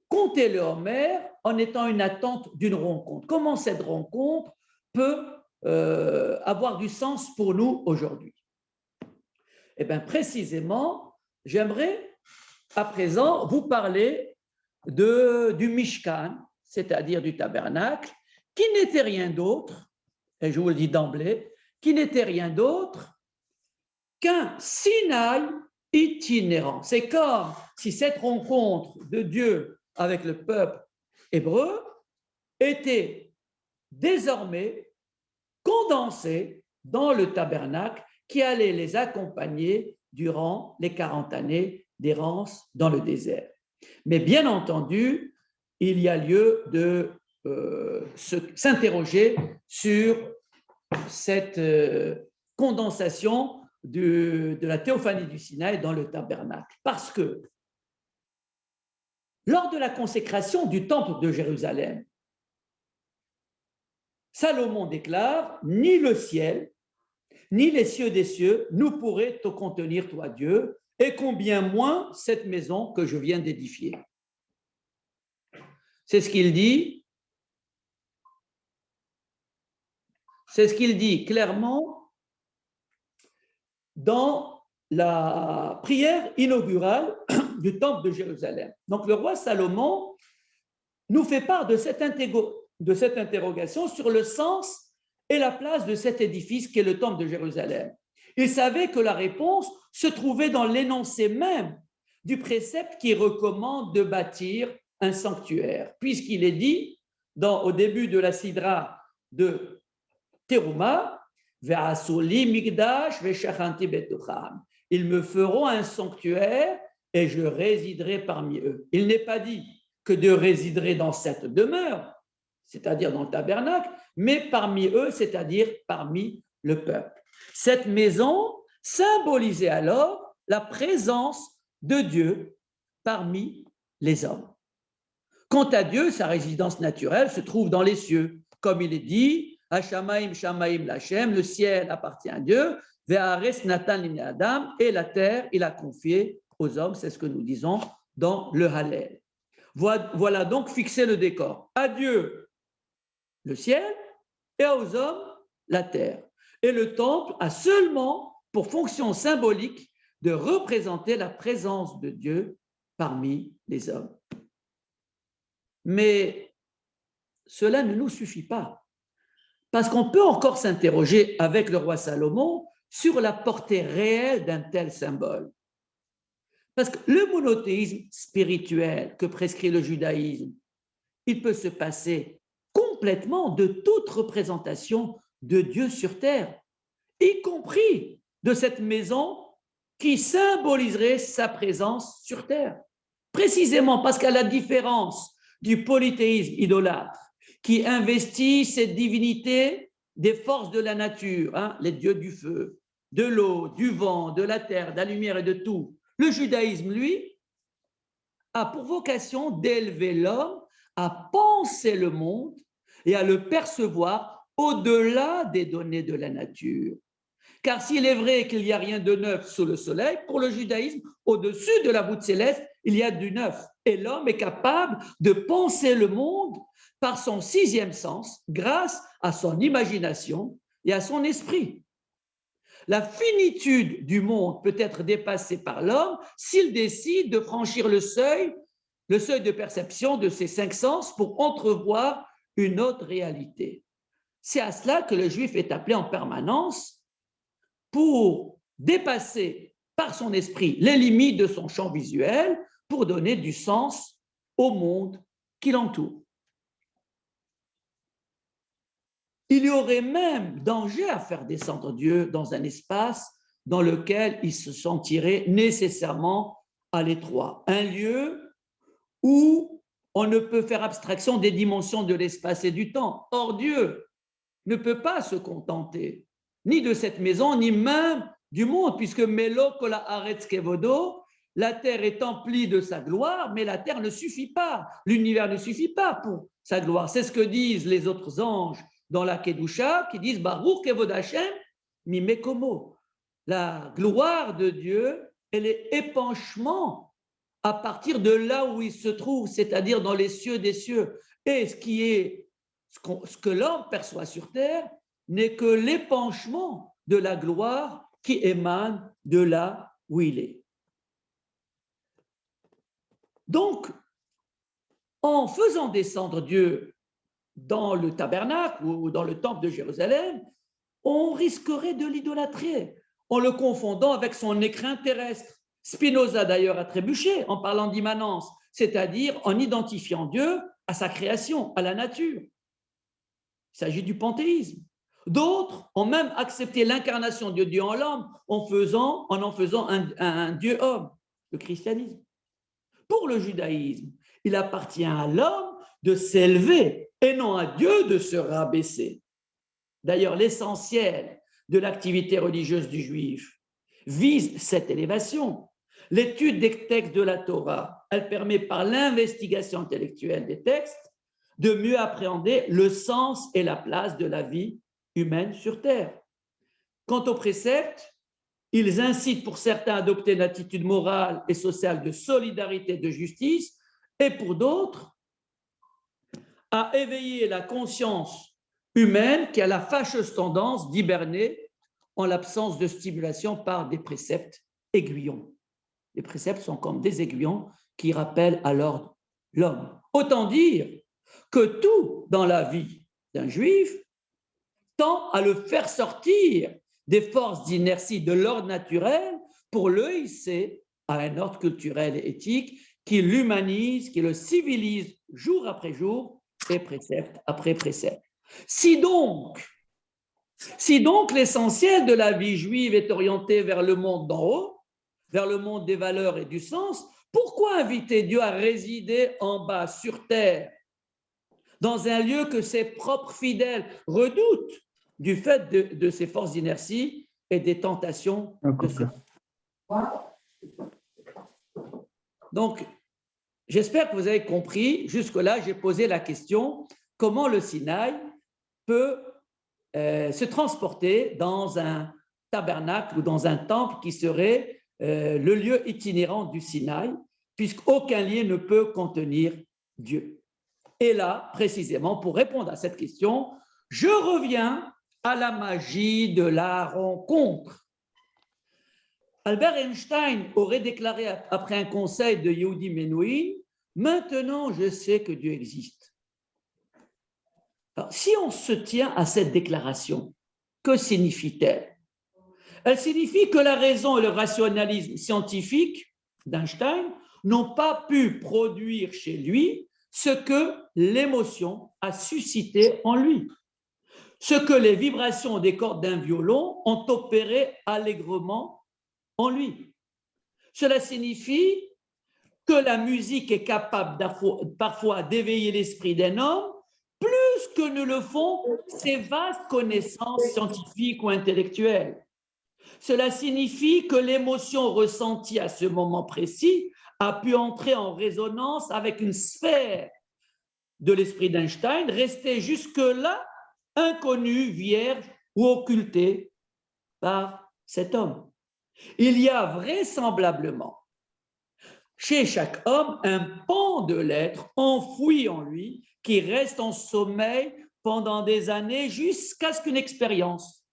compter le Homer en étant une attente d'une rencontre? Comment cette rencontre peut avoir du sens pour nous aujourd'hui? Eh bien, précisément, j'aimerais à présent vous parler du Mishkan, c'est-à-dire du tabernacle, qui n'était rien d'autre, et je vous le dis d'emblée, qui n'était rien d'autre qu'un Sinaï itinérant. C'est comme si cette rencontre de Dieu avec le peuple hébreu était désormais condensée dans le tabernacle qui allait les accompagner durant les 40 années d'errance dans le désert. Mais bien entendu, il y a lieu de s'interroger sur cette condensation de la théophanie du Sinaï dans le tabernacle. Parce que lors de la consécration du temple de Jérusalem, Salomon déclare « Ni le ciel, ni les cieux des cieux ne pourraient te contenir, toi Dieu, et combien moins cette maison que je viens d'édifier. » C'est ce qu'il dit. C'est ce qu'il dit clairement dans la prière inaugurale du temple de Jérusalem. Donc le roi Salomon nous fait part de cette interrogation sur le sens et la place de cet édifice qui est le temple de Jérusalem. Il savait que la réponse se trouvait dans l'énoncé même du précepte qui recommande de bâtir un sanctuaire, puisqu'il est dit au début de la Sidra de Teruma, ils me feront un sanctuaire et je résiderai parmi eux. Il n'est pas dit que Dieu résiderait dans cette demeure, c'est-à-dire dans le tabernacle, mais parmi eux, c'est-à-dire parmi le peuple. Cette maison symbolisait alors la présence de Dieu parmi les hommes. Quant à Dieu, sa résidence naturelle se trouve dans les cieux. Comme il est dit, Hashamaim Shamaim Lachem, le ciel appartient à Dieu, Ve'aretz Natan Libnei Adam, et la terre, il a confié aux hommes, c'est ce que nous disons dans le Hallel. Voilà donc fixé le décor. À Dieu, le ciel, et aux hommes, la terre. Et le temple a seulement pour fonction symbolique de représenter la présence de Dieu parmi les hommes. Mais cela ne nous suffit pas, parce qu'on peut encore s'interroger avec le roi Salomon sur la portée réelle d'un tel symbole. Parce que le monothéisme spirituel que prescrit le judaïsme, il peut se passer complètement de toute représentation de Dieu sur terre, y compris de cette maison qui symboliserait sa présence sur terre. Précisément parce qu'à la différence du polythéisme idolâtre, qui investit cette divinité des forces de la nature, les dieux du feu, de l'eau, du vent, de la terre, de la lumière et de tout, le judaïsme, lui, a pour vocation d'élever l'homme à penser le monde et à le percevoir au-delà des données de la nature. Car s'il est vrai qu'il n'y a rien de neuf sous le soleil, pour le judaïsme, au-dessus de la voûte céleste, il y a du neuf. Et l'homme est capable de penser le monde par son sixième sens, grâce à son imagination et à son esprit. La finitude du monde peut être dépassée par l'homme s'il décide de franchir le seuil de perception de ses cinq sens pour entrevoir une autre réalité. C'est à cela que le juif est appelé en permanence pour dépasser par son esprit les limites de son champ visuel pour donner du sens au monde qui l'entoure. Il y aurait même danger à faire descendre Dieu dans un espace dans lequel il se sentirait nécessairement à l'étroit. Un lieu où on ne peut faire abstraction des dimensions de l'espace et du temps. Or, Dieu ne peut pas se contenter ni de cette maison, ni même du monde, puisque Melo Kola Haaretz Kevodo, la terre est emplie de sa gloire, mais la terre ne suffit pas, l'univers ne suffit pas pour sa gloire. C'est ce que disent les autres anges dans la Kedusha, qui disent Baruch Kevod Hashem Mimekomo. La gloire de Dieu, elle est épanchement à partir de là où il se trouve, c'est-à-dire dans les cieux des cieux. Et ce que l'homme perçoit sur terre n'est que l'épanchement de la gloire qui émane de là où il est. Donc, en faisant descendre Dieu dans le tabernacle ou dans le temple de Jérusalem, on risquerait de l'idolâtrer en le confondant avec son écrin terrestre. Spinoza d'ailleurs a trébuché en parlant d'immanence, c'est-à-dire en identifiant Dieu à sa création, à la nature. Il s'agit du panthéisme. D'autres ont même accepté l'incarnation de Dieu en l'homme en en faisant un Dieu homme, le christianisme. Pour le judaïsme, il appartient à l'homme de s'élever et non à Dieu de se rabaisser. D'ailleurs, l'essentiel de l'activité religieuse du juif vise cette élévation. L'étude des textes de la Torah, elle permet par l'investigation intellectuelle des textes de mieux appréhender le sens et la place de la vie humaine sur terre. Quant aux préceptes, ils incitent pour certains à adopter une attitude morale et sociale de solidarité et de justice, et pour d'autres, à éveiller la conscience humaine qui a la fâcheuse tendance d'hiberner en l'absence de stimulation par des préceptes aiguillons. Les préceptes sont comme des aiguillons qui rappellent à l'ordre l'homme. Autant dire que tout dans la vie d'un juif tend à le faire sortir des forces d'inertie de l'ordre naturel pour le hisser à un ordre culturel et éthique qui l'humanise, qui le civilise jour après jour et précepte après précepte. Si donc l'essentiel de la vie juive est orienté vers le monde d'en haut, vers le monde des valeurs et du sens, pourquoi inviter Dieu à résider en bas sur terre, dans un lieu que ses propres fidèles redoutent du fait de ses forces d'inertie et des tentations de ce monde? Donc, j'espère que vous avez compris. Jusque-là, j'ai posé la question, comment le Sinaï peut se transporter dans un tabernacle ou dans un temple qui serait le lieu itinérant du Sinaï, puisqu'aucun lieu ne peut contenir Dieu. Et là, précisément, pour répondre à cette question, je reviens à la magie de la rencontre. Albert Einstein aurait déclaré après un conseil de Yehudi Menuhin, « Maintenant, je sais que Dieu existe. » Alors, si on se tient à cette déclaration, que signifie-t-elle? Elle signifie que la raison et le rationalisme scientifique d'Einstein n'ont pas pu produire chez lui ce que l'émotion a suscité en lui, ce que les vibrations des cordes d'un violon ont opéré allègrement en lui. Cela signifie que la musique est capable parfois d'éveiller l'esprit d'un homme plus que ne le font ses vastes connaissances scientifiques ou intellectuelles. Cela signifie que l'émotion ressentie à ce moment précis a pu entrer en résonance avec une sphère de l'esprit d'Einstein, restée jusque-là inconnue, vierge ou occultée par cet homme. Il y a vraisemblablement chez chaque homme un pan de l'être enfoui en lui qui reste en sommeil pendant des années jusqu'à ce qu'une expérience,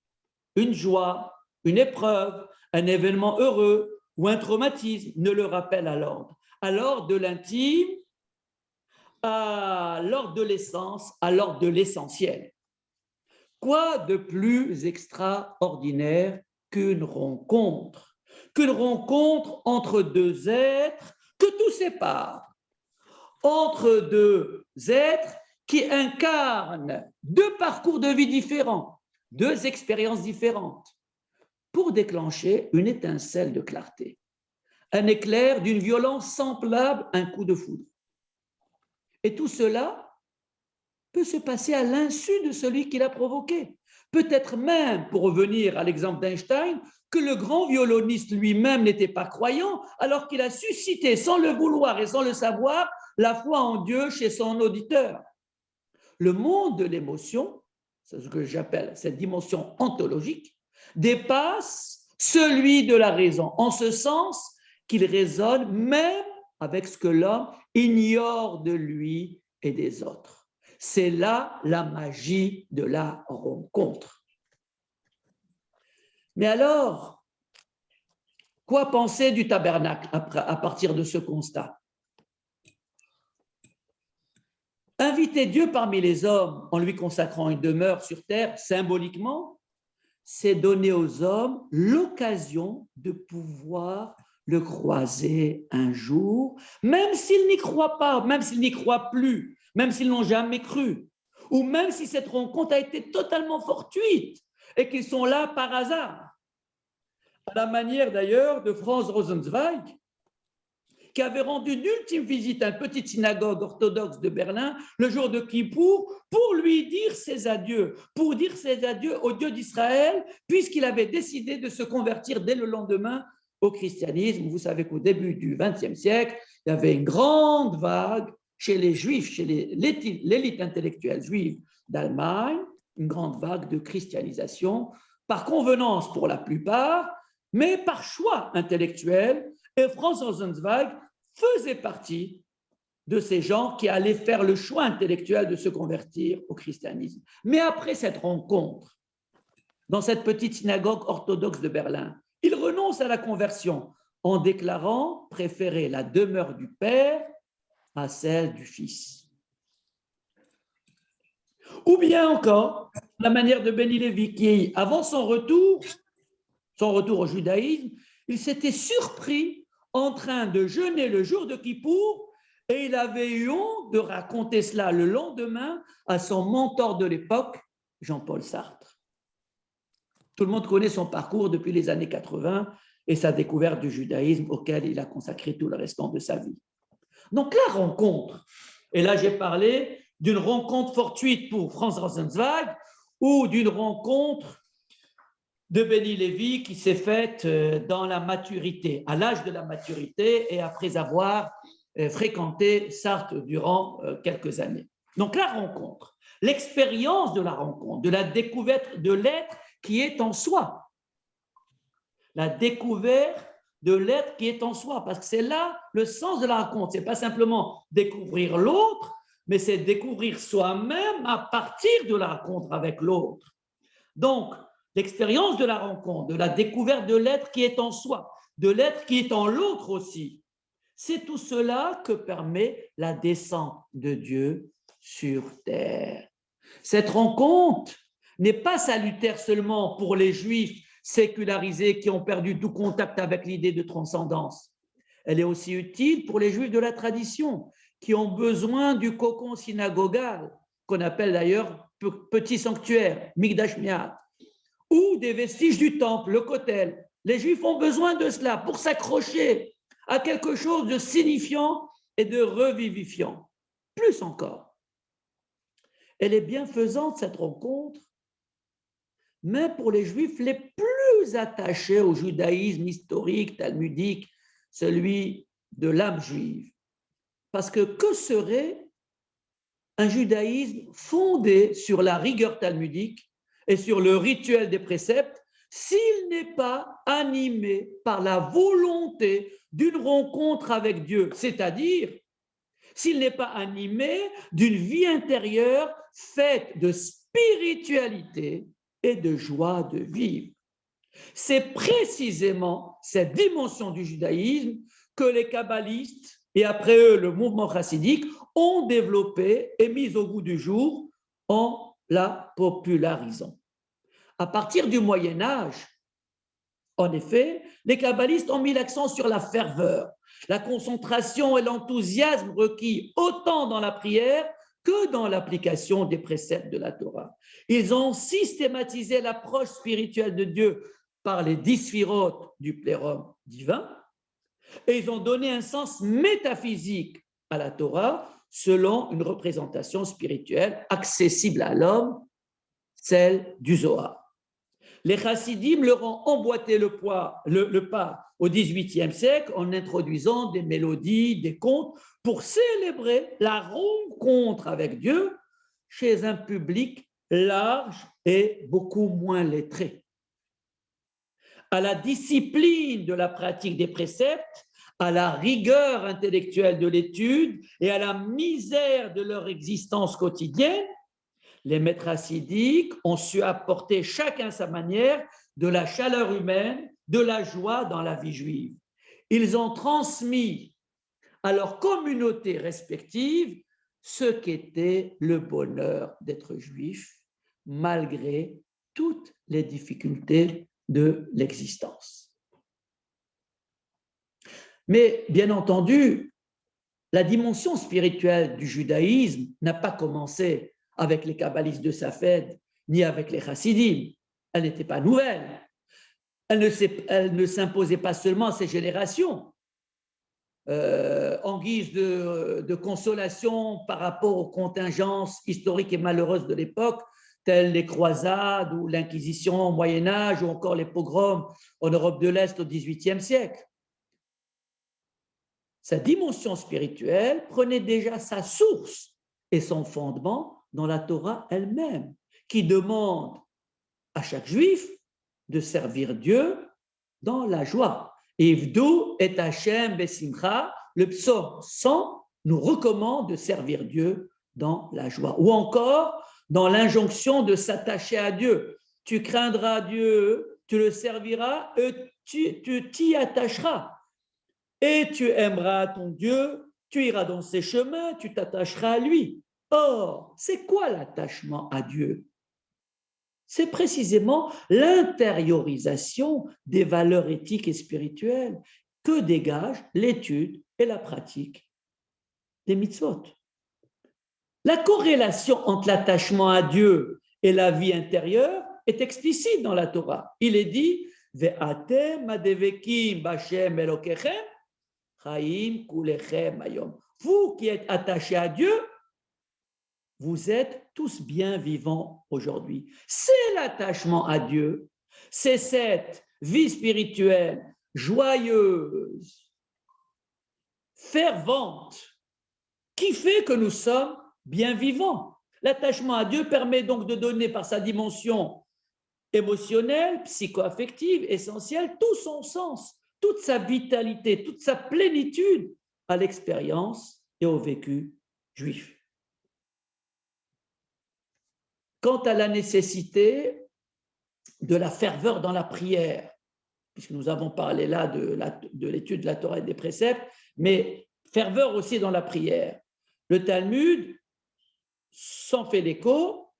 une joie, une épreuve, un événement heureux ou un traumatisme ne le rappelle à l'ordre de l'intime, à l'ordre de l'essence, à l'ordre de l'essentiel. Quoi de plus extraordinaire qu'une rencontre entre deux êtres que tout sépare, entre deux êtres qui incarnent deux parcours de vie différents, deux expériences différentes, pour déclencher une étincelle de clarté, un éclair d'une violence semblable à un coup de foudre. Et tout cela peut se passer à l'insu de celui qui l'a provoqué. Peut-être même, pour revenir à l'exemple d'Einstein, que le grand violoniste lui-même n'était pas croyant, alors qu'il a suscité, sans le vouloir et sans le savoir, la foi en Dieu chez son auditeur. Le monde de l'émotion, c'est ce que j'appelle cette dimension ontologique, dépasse celui de la raison, en ce sens qu'il résonne même avec ce que l'homme ignore de lui et des autres. C'est là la magie de la rencontre. Mais alors, quoi penser du tabernacle à partir de ce constat? Inviter Dieu parmi les hommes en lui consacrant une demeure sur terre, symboliquement, c'est donner aux hommes l'occasion de pouvoir le croiser un jour, même s'ils n'y croient pas, même s'ils n'y croient plus, même s'ils n'ont jamais cru, ou même si cette rencontre a été totalement fortuite et qu'ils sont là par hasard. À la manière d'ailleurs de Franz Rosenzweig, qui avait rendu une ultime visite à une petite synagogue orthodoxe de Berlin le jour de Kippour pour lui dire ses adieux, pour dire ses adieux au Dieu d'Israël, puisqu'il avait décidé de se convertir dès le lendemain au christianisme. Vous savez qu'au début du XXe siècle, il y avait une grande vague chez les Juifs, chez l'élite intellectuelle juive d'Allemagne, une grande vague de christianisation, par convenance pour la plupart, mais par choix intellectuel. Et Franz Rosenzweig faisait partie de ces gens qui allaient faire le choix intellectuel de se convertir au christianisme. Mais après cette rencontre, dans cette petite synagogue orthodoxe de Berlin, il renonce à la conversion en déclarant préférer la demeure du Père à celle du Fils. Ou bien encore, la manière de Béni Lévy, qui, avant son retour au judaïsme, il s'était surpris en train de jeûner le jour de Kippour et il avait eu honte de raconter cela le lendemain à son mentor de l'époque, Jean-Paul Sartre. Tout le monde connaît son parcours depuis les années 80 et sa découverte du judaïsme auquel il a consacré tout le restant de sa vie. Donc la rencontre, et là j'ai parlé d'une rencontre fortuite pour Franz Rosenzweig ou d'une rencontre de Béni Lévy qui s'est faite dans la maturité, à l'âge de la maturité et après avoir fréquenté Sartre durant quelques années. Donc la rencontre. l'expérience de la rencontre, de la découverte de l'être qui est en soi. La découverte de l'être qui est en soi, parce que c'est là le sens de la rencontre. Ce n'est pas simplement découvrir l'autre, mais c'est découvrir soi-même à partir de la rencontre avec l'autre. Donc, l'expérience de la rencontre, de la découverte de l'être qui est en soi, de l'être qui est en l'autre aussi, c'est tout cela que permet la descente de Dieu sur terre. Cette rencontre n'est pas salutaire seulement pour les Juifs sécularisés qui ont perdu tout contact avec l'idée de transcendance. Elle est aussi utile pour les Juifs de la tradition qui ont besoin du cocon synagogal, qu'on appelle d'ailleurs petit sanctuaire, Mikdash Miat, ou des vestiges du temple, le Kotel. Les Juifs ont besoin de cela pour s'accrocher à quelque chose de signifiant et de revivifiant. Plus encore, elle est bienfaisante, cette rencontre, même pour les Juifs les plus attachés au judaïsme historique, talmudique, celui de l'âme juive. Parce que serait un judaïsme fondé sur la rigueur talmudique et sur le rituel des préceptes s'il n'est pas animé par la volonté d'une rencontre avec Dieu, c'est-à-dire s'il n'est pas animé d'une vie intérieure faite de spiritualité et de joie de vivre. C'est précisément cette dimension du judaïsme que les kabbalistes, et après eux le mouvement chassidique, ont développée et mise au goût du jour en la popularisant. À partir du Moyen-Âge, en effet, les kabbalistes ont mis l'accent sur la ferveur, la concentration et l'enthousiasme requis autant dans la prière que dans l'application des préceptes de la Torah. Ils ont systématisé l'approche spirituelle de Dieu par les 10 sphirotes du plérum divin et ils ont donné un sens métaphysique à la Torah selon une représentation spirituelle accessible à l'homme, celle du Zohar. Les chassidim leur ont emboîté le pas au XVIIIe siècle en introduisant des mélodies, des contes pour célébrer la rencontre avec Dieu chez un public large et beaucoup moins lettré. À la discipline de la pratique des préceptes, à la rigueur intellectuelle de l'étude et à la misère de leur existence quotidienne, les maîtres hassidiques ont su apporter chacun sa manière de la chaleur humaine, de la joie dans la vie juive. Ils ont transmis à leur communauté respective ce qu'était le bonheur d'être juif, malgré toutes les difficultés de l'existence. Mais bien entendu, la dimension spirituelle du judaïsme n'a pas commencé avec les kabbalistes de Safed, ni avec les chassidim. Elle n'était pas nouvelle. Elle ne s'imposait pas seulement à ces générations. En guise de consolation par rapport aux contingences historiques et malheureuses de l'époque, telles les croisades ou l'Inquisition au Moyen-Âge ou encore les pogroms en Europe de l'Est au XVIIIe siècle. Sa dimension spirituelle prenait déjà sa source et son fondement dans la Torah elle-même, qui demande à chaque juif de servir Dieu dans la joie. Ivdu et Hashem besimcha, le psaume 100 nous recommande de servir Dieu dans la joie. Ou encore dans l'injonction de s'attacher à Dieu. Tu craindras Dieu, tu le serviras et tu t'y attacheras. Et tu aimeras ton Dieu, tu iras dans ses chemins, tu t'attacheras à lui. Or, c'est quoi l'attachement à Dieu? C'est précisément l'intériorisation des valeurs éthiques et spirituelles que dégagent l'étude et la pratique des mitzvot. La corrélation entre l'attachement à Dieu et la vie intérieure est explicite dans la Torah. Il est dit « Ve'atem adevekim b'Hashem Elokechem, chaim kulechem hayom » Vous qui êtes attachés à Dieu, vous êtes tous bien vivants aujourd'hui. C'est l'attachement à Dieu, c'est cette vie spirituelle joyeuse, fervente, qui fait que nous sommes bien vivants. L'attachement à Dieu permet donc de donner par sa dimension émotionnelle, psycho-affective, essentielle, tout son sens, toute sa vitalité, toute sa plénitude à l'expérience et au vécu juif. Quant à la nécessité de la ferveur dans la prière, puisque nous avons parlé là de l'étude de la Torah et des préceptes, mais ferveur aussi dans la prière. Le Talmud s'en fait l'écho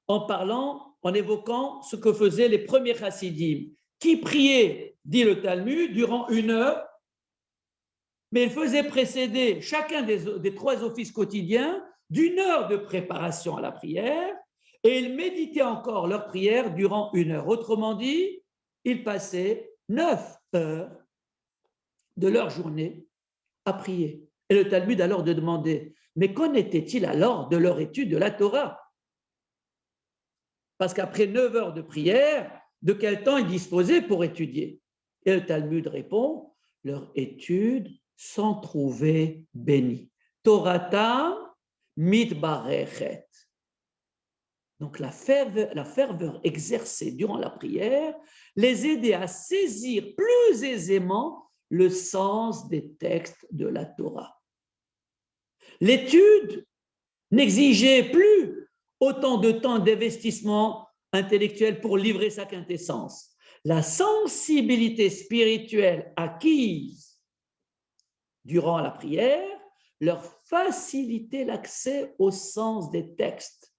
en évoquant ce que faisaient les premiers chassidim, qui priaient, dit le Talmud, durant 1 heure, mais ils faisaient précéder chacun des 3 offices quotidiens d'1 heure de préparation à la prière, et ils méditaient encore leur prière durant 1 heure. Autrement dit, ils passaient 9 heures de leur journée à prier. Et le Talmud alors de demander, mais qu'en était-il alors de leur étude de la Torah? Parce qu'après 9 heures de prière, de quel temps ils disposaient pour étudier? Et le Talmud répond, leur étude s'en trouvait bénie. Torata mitbarechet. Donc la ferveur exercée durant la prière les aidait à saisir plus aisément le sens des textes de la Torah. L'étude n'exigeait plus autant de temps d'investissement intellectuel pour livrer sa quintessence. La sensibilité spirituelle acquise durant la prière leur facilitait l'accès au sens des textes.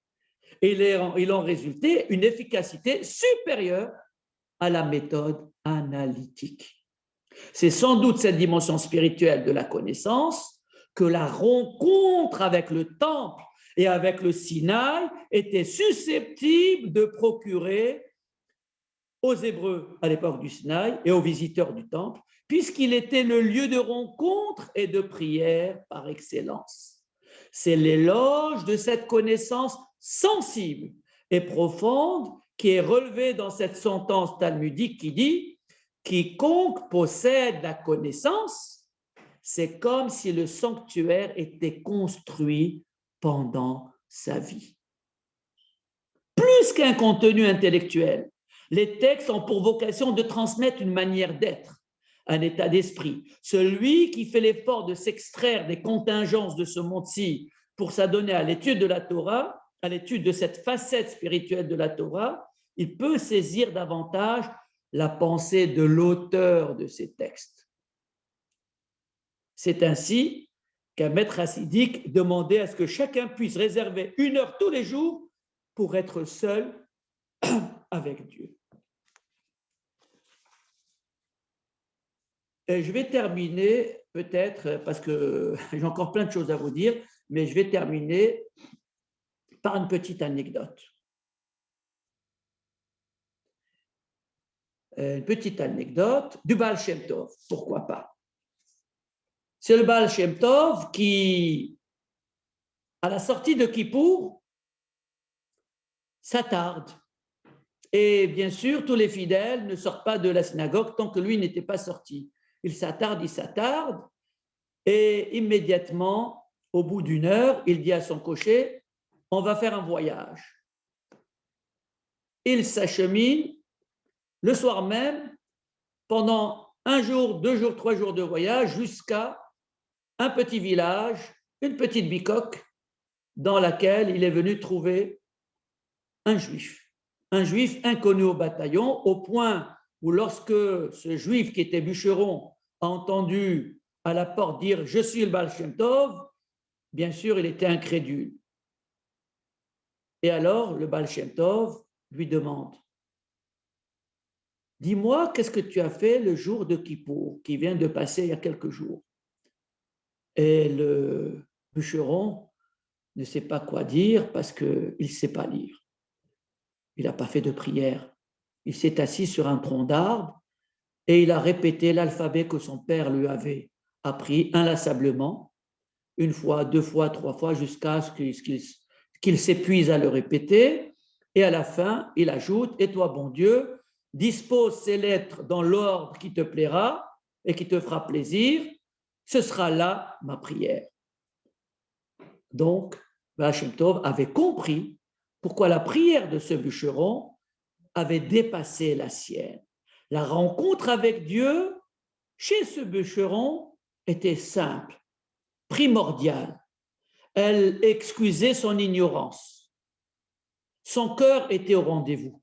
Et il en résultait une efficacité supérieure à la méthode analytique. C'est sans doute cette dimension spirituelle de la connaissance que la rencontre avec le temple et avec le Sinaï était susceptible de procurer aux Hébreux à l'époque du Sinaï et aux visiteurs du temple, puisqu'il était le lieu de rencontre et de prière par excellence. C'est l'éloge de cette connaissance sensible et profonde qui est relevée dans cette sentence talmudique qui dit « Quiconque possède la connaissance, c'est comme si le sanctuaire était construit pendant sa vie. » Plus qu'un contenu intellectuel, les textes ont pour vocation de transmettre une manière d'être, un état d'esprit. Celui qui fait l'effort de s'extraire des contingences de ce monde-ci pour s'adonner à l'étude de la Torah, à l'étude de cette facette spirituelle de la Torah, il peut saisir davantage la pensée de l'auteur de ces textes. C'est ainsi qu'un maître hassidique demandait à ce que chacun puisse réserver 1 heure tous les jours pour être seul avec Dieu. Et je vais terminer peut-être, parce que j'ai encore plein de choses à vous dire, mais je vais terminer par une petite anecdote. Une petite anecdote du Baal Shem Tov, pourquoi pas. C'est le Baal Shem Tov qui, à la sortie de Kippour, s'attarde. Et bien sûr, tous les fidèles ne sortent pas de la synagogue tant que lui n'était pas sorti. Il s'attarde, et immédiatement, au bout d'1 heure, il dit à son cocher, on va faire un voyage. Il s'achemine le soir même, pendant 1 jour, 2 jours, 3 jours de voyage, jusqu'à un petit village, une petite bicoque, dans laquelle il est venu trouver un juif inconnu au bataillon, au point où lorsque ce juif qui était bûcheron a entendu à la porte dire « Je suis le Baal Shem Tov », bien sûr, il était incrédule. Et alors, le Baal Shem Tov lui demande « Dis-moi, qu'est-ce que tu as fait le jour de Kippour, qui vient de passer il y a quelques jours ?» Et le bûcheron ne sait pas quoi dire parce qu'il ne sait pas lire. Il n'a pas fait de prière. Il s'est assis sur un tronc d'arbre et il a répété l'alphabet que son père lui avait appris inlassablement, 1 fois, 2 fois, 3 fois, jusqu'à ce qu'il s'épuise à le répéter. Et à la fin, il ajoute « Et toi, bon Dieu, dispose ces lettres dans l'ordre qui te plaira et qui te fera plaisir. Ce sera là ma prière. » Donc, Baal Shem Tov avait compris pourquoi la prière de ce bûcheron avait dépassé la sienne. La rencontre avec Dieu chez ce bûcheron était simple, primordiale. Elle excusait son ignorance. Son cœur était au rendez-vous.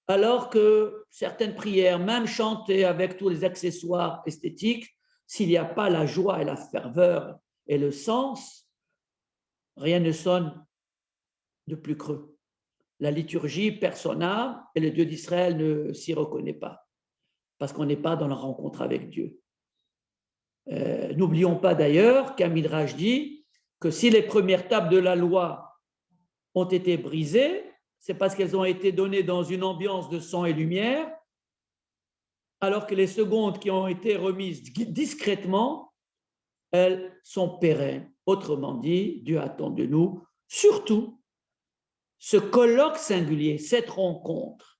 Alors que certaines prières, même chantées avec tous les accessoires esthétiques, s'il n'y a pas la joie et la ferveur et le sens, rien ne sonne de plus creux. La liturgie persona et le Dieu d'Israël ne s'y reconnaît pas, parce qu'on n'est pas dans la rencontre avec Dieu. N'oublions pas d'ailleurs qu'un Midrash dit que si les premières tables de la loi ont été brisées, c'est parce qu'elles ont été données dans une ambiance de sang et lumière, alors que les secondes qui ont été remises discrètement, elles sont pérennes. Autrement dit, Dieu attend de nous surtout ce colloque singulier, cette rencontre.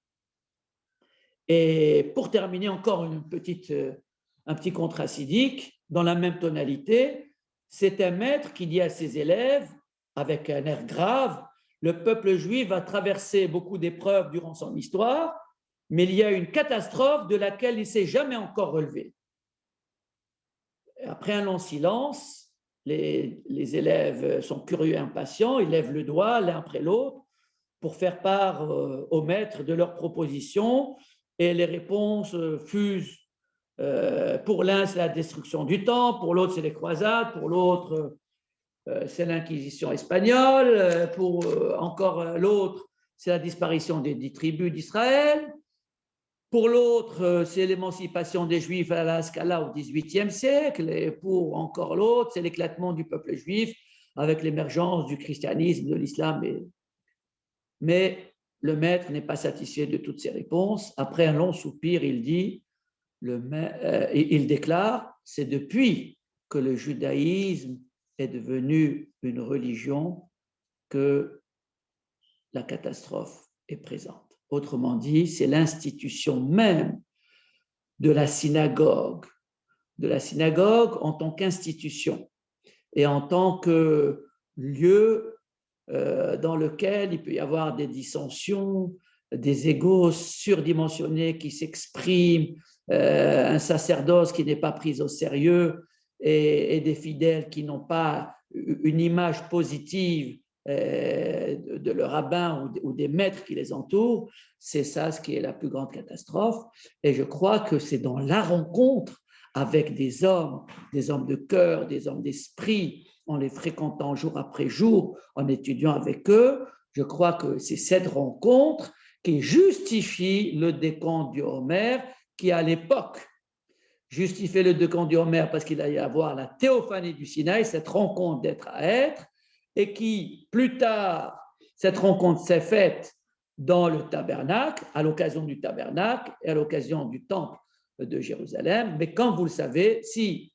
Et pour terminer, encore un petit conte chassidique, dans la même tonalité, c'est un maître qui dit à ses élèves, avec un air grave, le peuple juif va traverser beaucoup d'épreuves durant son histoire, mais il y a une catastrophe de laquelle il ne s'est jamais encore relevé. Après un long silence, les élèves sont curieux et impatients, ils lèvent le doigt l'un après l'autre pour faire part au maître de leurs propositions, et les réponses fusent. Pour l'un, c'est la destruction du temple, pour l'autre, c'est les croisades, pour l'autre, c'est l'Inquisition espagnole, pour encore l'autre, c'est la disparition des 10 tribus d'Israël, pour l'autre, c'est l'émancipation des Juifs à la Scala au XVIIIe siècle, et pour encore l'autre, c'est l'éclatement du peuple juif avec l'émergence du christianisme, de l'islam. Mais le maître n'est pas satisfait de toutes ces réponses. Après un long soupir, il dit, il déclare, c'est depuis que le judaïsme est devenu une religion que la catastrophe est présente. Autrement dit, c'est l'institution même de la synagogue en tant qu'institution et en tant que lieu dans lequel il peut y avoir des dissensions, des égos surdimensionnés qui s'expriment, un sacerdoce qui n'est pas pris au sérieux et des fidèles qui n'ont pas une image positive de leur rabbin ou des maîtres qui les entourent. C'est ça ce qui est la plus grande catastrophe. Et je crois que c'est dans la rencontre avec des hommes de cœur, des hommes d'esprit, en les fréquentant jour après jour, en étudiant avec eux, je crois que c'est cette rencontre qui justifie le décompte du Homer, qui à l'époque justifiait le décompte du Homer parce qu'il allait y avoir la théophanie du Sinaï, cette rencontre d'être à être, et qui, plus tard, cette rencontre s'est faite dans le tabernacle, à l'occasion du tabernacle et à l'occasion du temple de Jérusalem. Mais comme vous le savez, si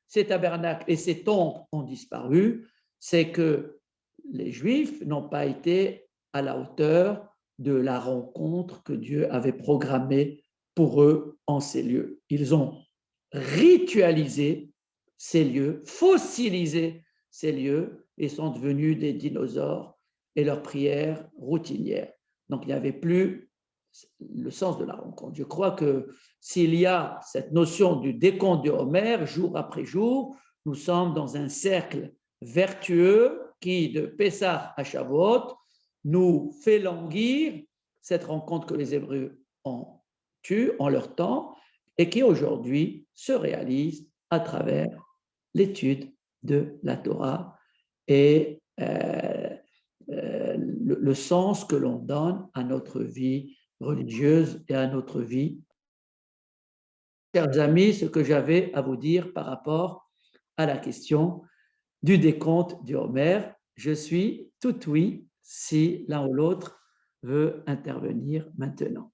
ces tabernacles et ces temples ont disparu, c'est que les Juifs n'ont pas été à la hauteur de la rencontre que Dieu avait programmée pour eux en ces lieux. Ils ont ritualisé ces lieux, fossilisé ces lieux et sont devenus des dinosaures et leurs prières routinières. Donc, il n'y avait plus le sens de la rencontre. Je crois que s'il y a cette notion du décompte de Homer, jour après jour, nous sommes dans un cercle vertueux qui, de Pessah à Shavuot, nous fait languir cette rencontre que les Hébreux ont eue en leur temps et qui aujourd'hui se réalise à travers l'étude de la Torah et le sens que l'on donne à notre vie religieuse et à notre vie. Chers amis, ce que j'avais à vous dire par rapport à la question du décompte du Homer, je suis tout oui si l'un ou l'autre veut intervenir maintenant.